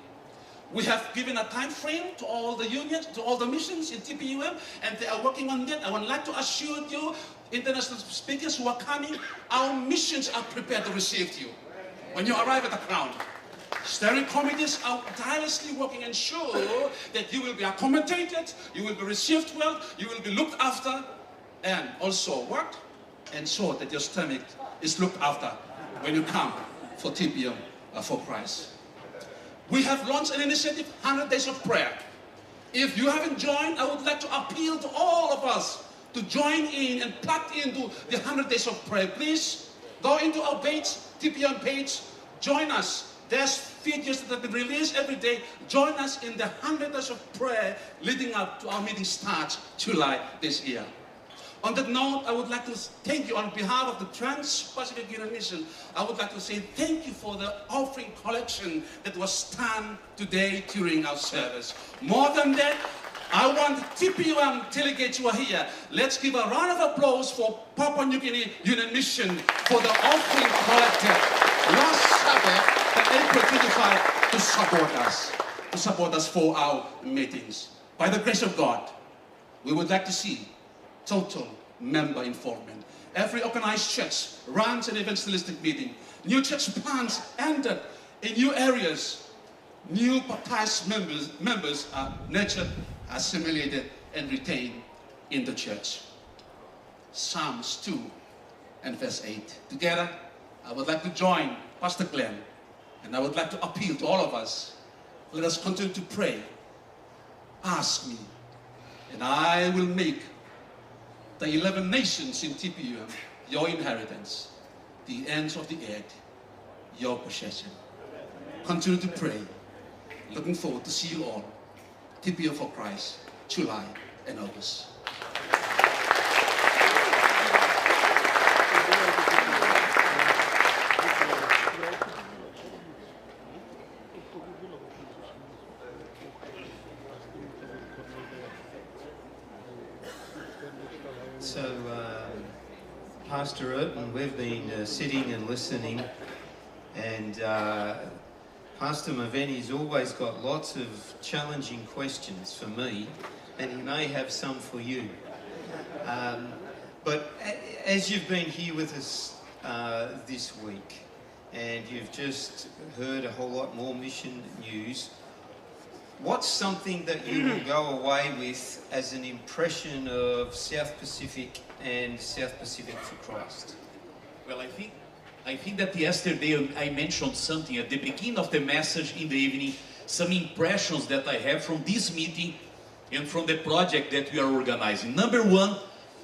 We have given a time frame to all the unions, to all the missions in TPUM, and they are working on that. I would like to assure you, international speakers who are coming, our missions are prepared to receive you when you arrive at the ground. Steering committees are tirelessly working, ensure that you will be accommodated, you will be received well, you will be looked after, and also what? Ensure that your stomach is looked after when you come for TPUM for Christ. We have launched an initiative, 100 Days of Prayer. If you haven't joined, I would like to appeal to all of us to join in and plug into the 100 Days of Prayer. Please go into our page, TPUM page, join us. There's videos that have been released every day. Join us in the 100 Days of Prayer leading up to our meeting starts July this year. On that note, I would like to thank you on behalf of the Trans-Pacific Union Mission. I would like to say thank you for the offering collection that was done today during our service. More than that, I want TPUM delegates who are here. Let's give a round of applause for Papua New Guinea Union Mission for the offering collected last Sabbath and April 25 to support us for our meetings. By the grace of God, we would like to see total member involvement. Every organized church runs an evangelistic meeting. New church plants entered in new areas. New baptized members are nurtured, assimilated, and retained in the church. Psalms 2 and verse 8. Together, I would like to join Pastor Glenn, and I would like to appeal to all of us. Let us continue to pray. Ask me, and I will make the 11 nations in TPUM your inheritance, the ends of the earth your possession. Continue to pray. Looking forward to see you all. TPUM for Christ, July and August. So, Pastor Urban, we've been sitting and listening, and Pastor Maveni's always got lots of challenging questions for me, and he may have some for you. But as you've been here with us this week, and you've just heard a whole lot more mission news, what's something that you will go away with as an impression of South Pacific and South Pacific for Christ? Well, I think that yesterday I mentioned something at the beginning of the message in the evening, some impressions that I have from this meeting and from the project that we are organizing. Number one,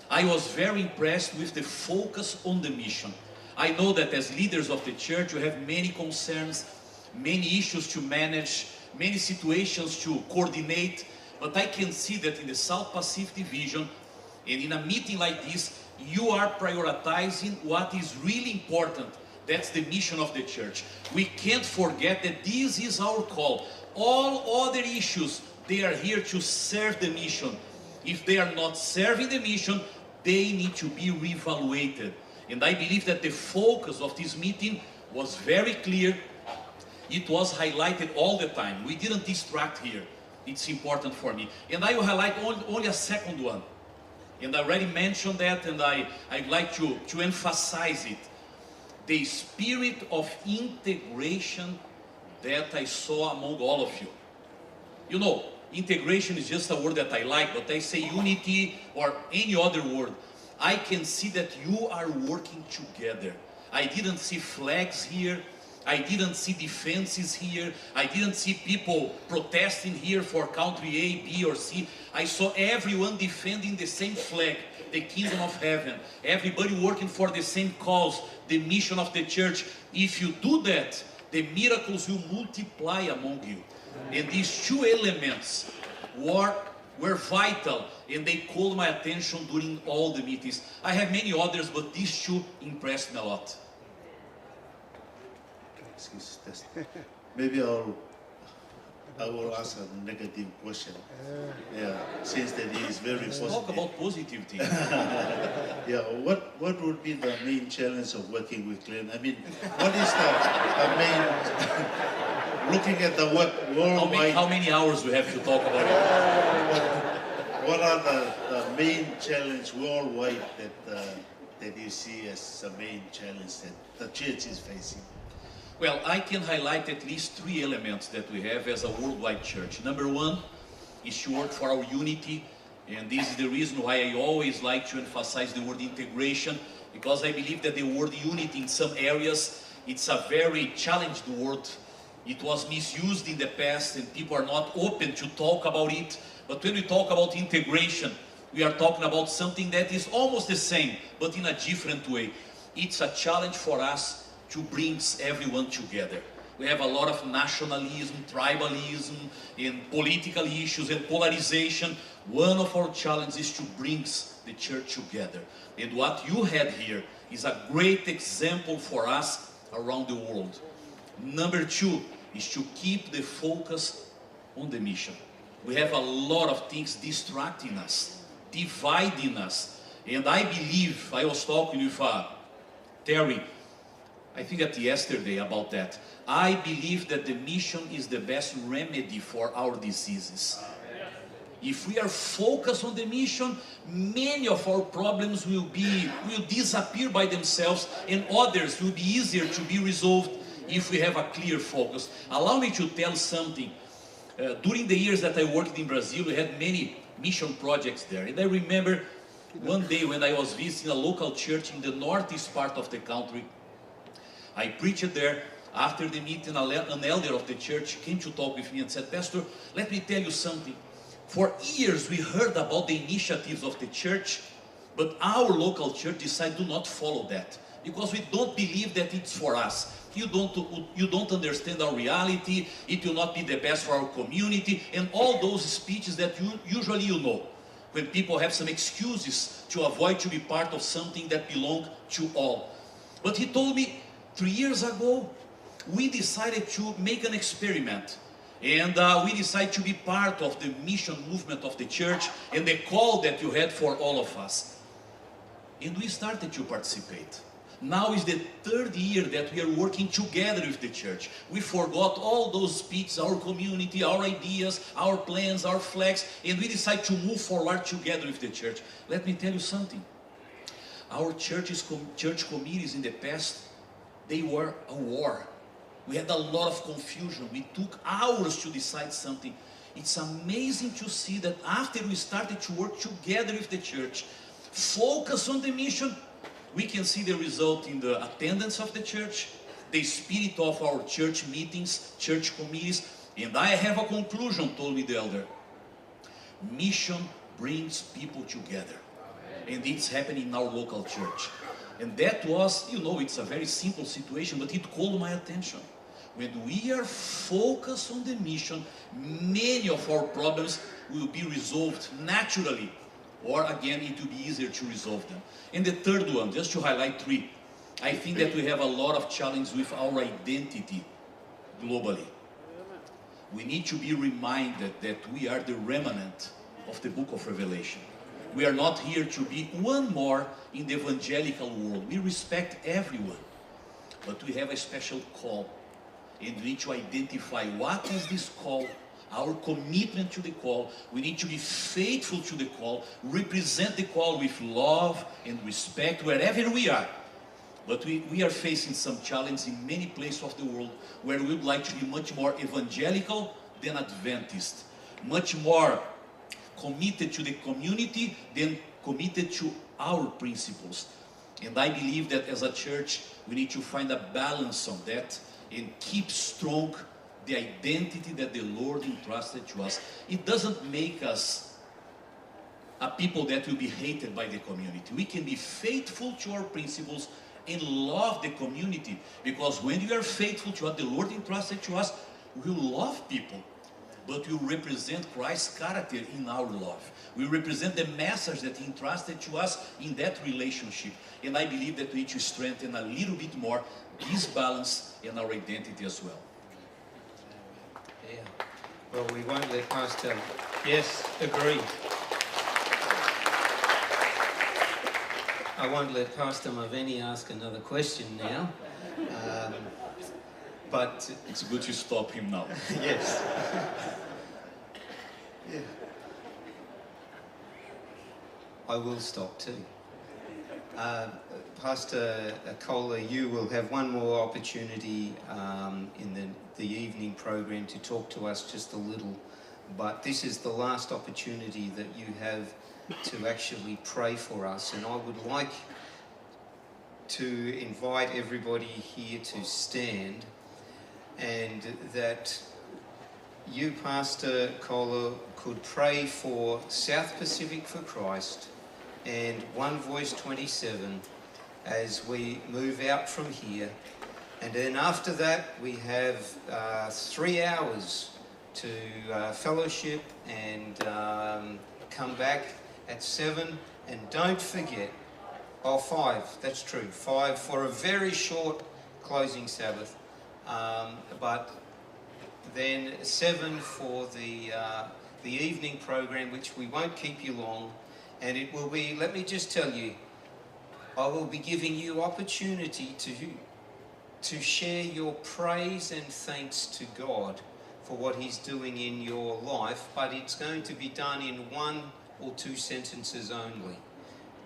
I was very impressed with the focus on the mission. I know that as leaders of the church, you have many concerns, many issues to manage, many situations to coordinate, but I can see that in the South Pacific Division and in a meeting like this, you are prioritizing what is really important. That's the mission of the church. We can't forget that this is our call. All other issues, they are here to serve the mission. If they are not serving the mission, they need to be reevaluated. And I believe that the focus of this meeting was very clear. It was highlighted all the time. We didn't distract here. It's important for me. And I will highlight only a second one. And I already mentioned that, and I'd like to emphasize it. The spirit of integration that I saw among all of you. You know, integration is just a word that I like, but I say unity or any other word. I can see that you are working together. I didn't see flags here. I didn't see defenses here. I didn't see people protesting here for country A, B, or C. I saw everyone defending the same flag, the kingdom of heaven. Everybody working for the same cause, the mission of the church. If you do that, the miracles will multiply among you. And these two elements were vital, and they called my attention during all the meetings. I have many others, but these two impressed me a lot. Excuse me. Maybe I will ask a negative question. Yeah, since that he is very positive. Talk about positive things. Yeah, what would be the main challenge of working with Glenn? I mean, what is the main, looking at the worldwide... How many hours we have to talk about it? What are the main challenge worldwide that you see as the main challenge that the church is facing? Well, I can highlight at least 3 elements that we have as a worldwide church. Number one is to work for our unity, and this is the reason why I always like to emphasize the word integration, because I believe that the word unity in some areas, it's a very challenged word. It was misused in the past and people are not open to talk about it. But when we talk about integration, we are talking about something that is almost the same, but in a different way. It's a challenge for us to bring everyone together. We have a lot of nationalism, tribalism, and political issues and polarization. One of our challenges is to bring the church together. And what you had here is a great example for us around the world. Number 2 is to keep the focus on the mission. We have a lot of things distracting us, dividing us. And I believe, I was talking with Terry, I think that yesterday about that. I believe that the mission is the best remedy for our diseases. If we are focused on the mission, many of our problems will disappear by themselves, and others will be easier to be resolved if we have a clear focus. Allow me to tell something. During the years that I worked in Brazil, we had many mission projects there. And I remember one day when I was visiting a local church in the northeast part of the country. I preached there. After the meeting, an elder of the church came to talk with me and said, "Pastor, let me tell you something. For years we heard about the initiatives of the church, but our local church decided to not follow that because we don't believe that it's for us. you don't understand our reality, it will not be the best for our community, and all those speeches that usually you know, when people have some excuses to avoid to be part of something that belongs to all. But he told me 3 years ago, we decided to make an experiment. And we decided to be part of the mission movement of the church and the call that you had for all of us. And we started to participate. Now is the 3rd year that we are working together with the church. We forgot all those speeches, our community, our ideas, our plans, our flags, and we decided to move forward together with the church. Let me tell you something. Our church committees in the past, they were a war. We had a lot of confusion. We took hours to decide something. It's amazing to see that after we started to work together with the church, focus on the mission, we can see the result in the attendance of the church, the spirit of our church meetings, church committees, and I have a conclusion, told me the elder. Mission brings people together. And it's happening in our local church. And that was, you know, it's a very simple situation, but it called my attention. When we are focused on the mission, many of our problems will be resolved naturally. Or again, it will be easier to resolve them. And the third one, just to highlight 3, I think that we have a lot of challenge with our identity globally. We need to be reminded that we are the remnant of the book of Revelation. We are not here to be one more in the evangelical world. We respect everyone, but we have a special call. And we need to identify what is this call, our commitment to the call. We need to be faithful to the call, represent the call with love and respect wherever we are. But we are facing some challenges in many places of the world where we would like to be much more evangelical than Adventist, much more committed to the community than committed to our principles. And I believe that as a church, we need to find a balance on that and keep strong the identity that the Lord entrusted to us. It doesn't make us a people that will be hated by the community. We can be faithful to our principles and love the community, because when we are faithful to what the Lord entrusted to us, we will love people, but we will represent Christ's character in our love. We represent the message that He entrusted to us in that relationship. And I believe that we need to strengthen a little bit more this balance in our identity as well. Yeah. Well, we won't let Pastor... Yes, agree. I won't let Pastor Maveni ask another question now. But it's good to stop him now. Yes. Yeah. I will stop too. Pastor Kohler, you will have one more opportunity in the evening program to talk to us just a little, but this is the last opportunity that you have to actually pray for us, and I would like to invite everybody here to stand, and that you, Pastor Kohler, could pray for South Pacific for Christ and One Voice 27 as we move out from here. And then after that, we have 3 hours to fellowship and come back at 7. And don't forget, 5, that's true, 5 for a very short closing Sabbath. But then 7 for the evening program, which we won't keep you long. And it will be, let me just tell you, I will be giving you opportunity to share your praise and thanks to God for what He's doing in your life, but it's going to be done in 1 or 2 sentences only.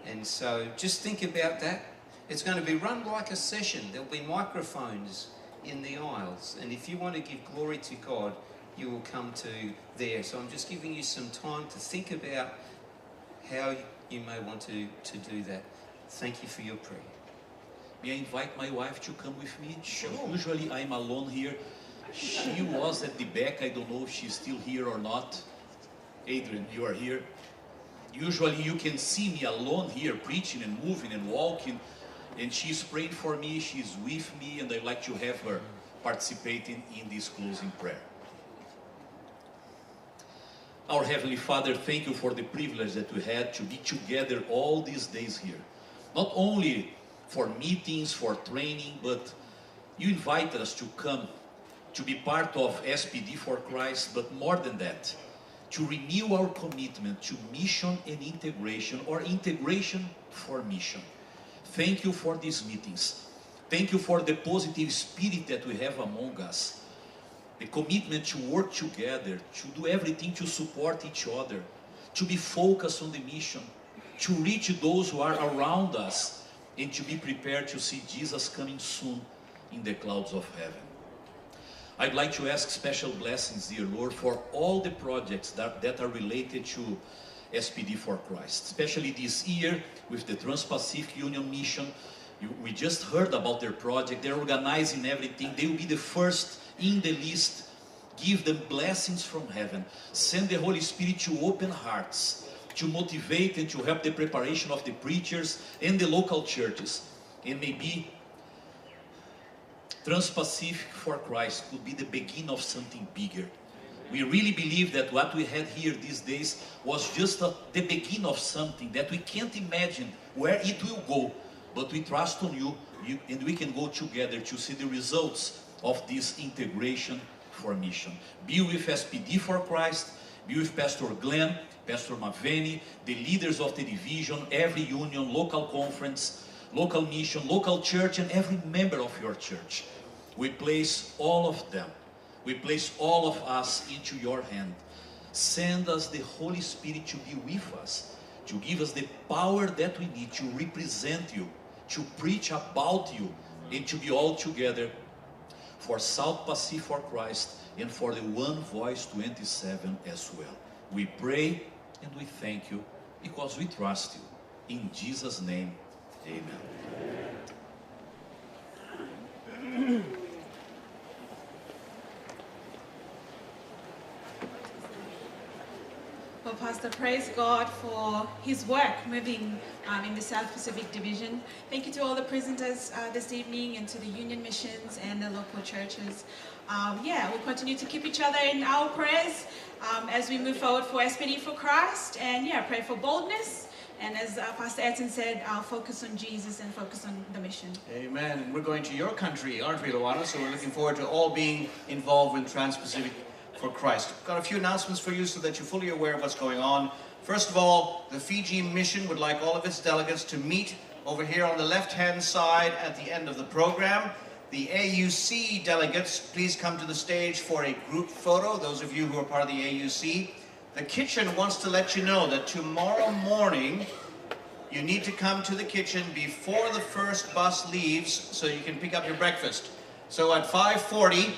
And so just think about that. It's going to be run like a session. There'll be microphones in the aisles, and if you want to give glory to God, you will come to there. So I'm just giving you some time to think about how you may want to do that. Thank you for your prayer. May I invite my wife to come with me? Sure. Usually I'm alone here. She was at the back. I don't know if she's still here or not. Adrian, you are here. Usually you can see me alone here, preaching and moving and walking. and she's praying for me, she's with me, and I'd like to have her participating in this closing prayer. Our Heavenly Father, thank you for the privilege that we had to be together all these days here. Not only for meetings, for training, but you invite us to come, to be part of SPD for Christ, but more than that, to renew our commitment to mission and integration, or integration for mission. Thank you for these meetings. Thank you for the positive spirit that we have among us. The commitment to work together, to do everything to support each other, to be focused on the mission, to reach those who are around us, and to be prepared to see Jesus coming soon in the clouds of heaven. I'd like to ask special blessings, dear Lord, for all the projects that are related to SPD for Christ, especially this year with the Trans-Pacific Union Mission. We just heard about their project. They're organizing everything. They will be the first in the list. Give them blessings from heaven. Send the Holy Spirit to open hearts, to motivate and to help the preparation of the preachers and the local churches. And maybe Trans-Pacific for Christ could be the beginning of something bigger. We really believe that what we had here these days was just the beginning of something that we can't imagine where it will go. But we trust on you, and we can go together to see the results of this integration for mission. Be with SPD for Christ, be with Pastor Glenn, Pastor Maveni, the leaders of the division, every union, local conference, local mission, local church, and every member of your church. We place all of them, we place all of us into your hand. Send us the Holy Spirit to be with us, to give us the power that we need to represent you, to preach about you, and to be all together for South Pacific for Christ and for the One Voice 27 as well. We pray and we thank you because we trust you. In Jesus' name, amen. Well, Pastor, praise God for his work moving in the South Pacific Division. Thank you to all the presenters this evening and to the union missions and the local churches. We'll continue to keep each other in our prayers as we move forward for SPD for Christ, and pray for boldness. And as Pastor Edson said, focus on Jesus and focus on the mission. Amen. And we're going to your country, aren't we, Luana? So we're looking forward to all being involved with Trans-Pacific for Christ. We've got a few announcements for you so that you're fully aware of what's going on. First of all, the Fiji mission would like all of its delegates to meet over here on the left-hand side at the end of the program. The AUC delegates, please come to the stage for a group photo, those of you who are part of the AUC. The kitchen wants to let you know that tomorrow morning you need to come to the kitchen before the first bus leaves so you can pick up your breakfast. So at 5:40,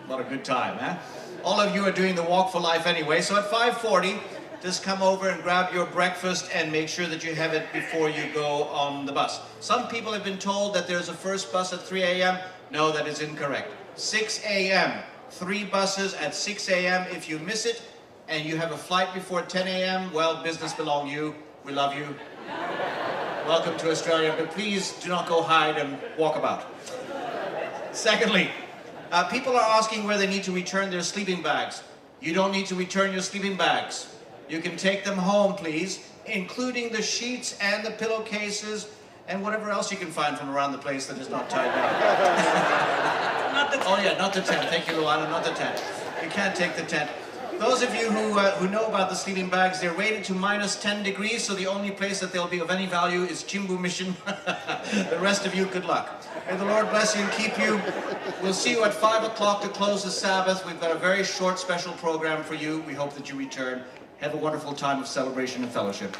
what a good time, huh? All of you are doing the Walk for Life anyway, so at 5:40, just come over and grab your breakfast and make sure that you have it before you go on the bus. Some people have been told that there's a first bus at 3 a.m. No, that is incorrect. 6 a.m. 3 buses at 6 a.m. If you miss it and you have a flight before 10 a.m., well, business belong you. We love you. Welcome to Australia, but please do not go hide and walk about. Secondly, people are asking where they need to return their sleeping bags. You don't need to return your sleeping bags. You can take them home, please, including the sheets and the pillowcases and whatever else you can find from around the place that is not tied down. Not the tent. Oh yeah, not the tent. Thank you, Luana, not the tent. You can't take the tent. Those of you who know about the sleeping bags, they're rated to -10 degrees, so the only place that they'll be of any value is Chimbu Mission. The rest of you, good luck. May the Lord bless you and keep you. We'll see you at 5 o'clock to close the Sabbath. We've got a very short special program for you. We hope that you return. Have a wonderful time of celebration and fellowship.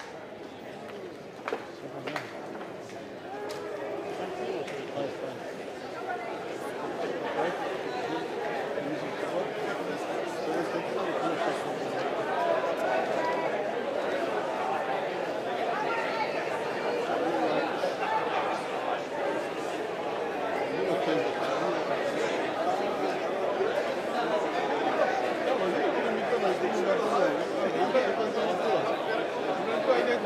Gracias.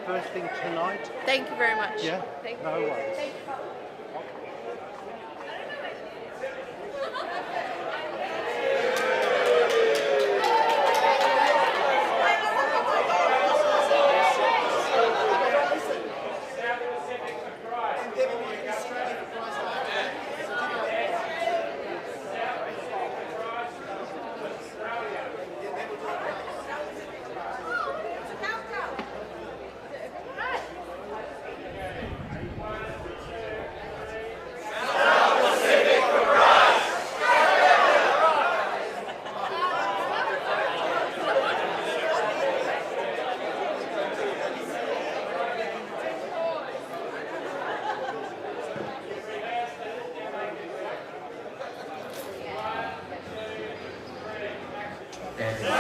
first thing tonight? Thank you very much. Yeah? Thank No you. worries. And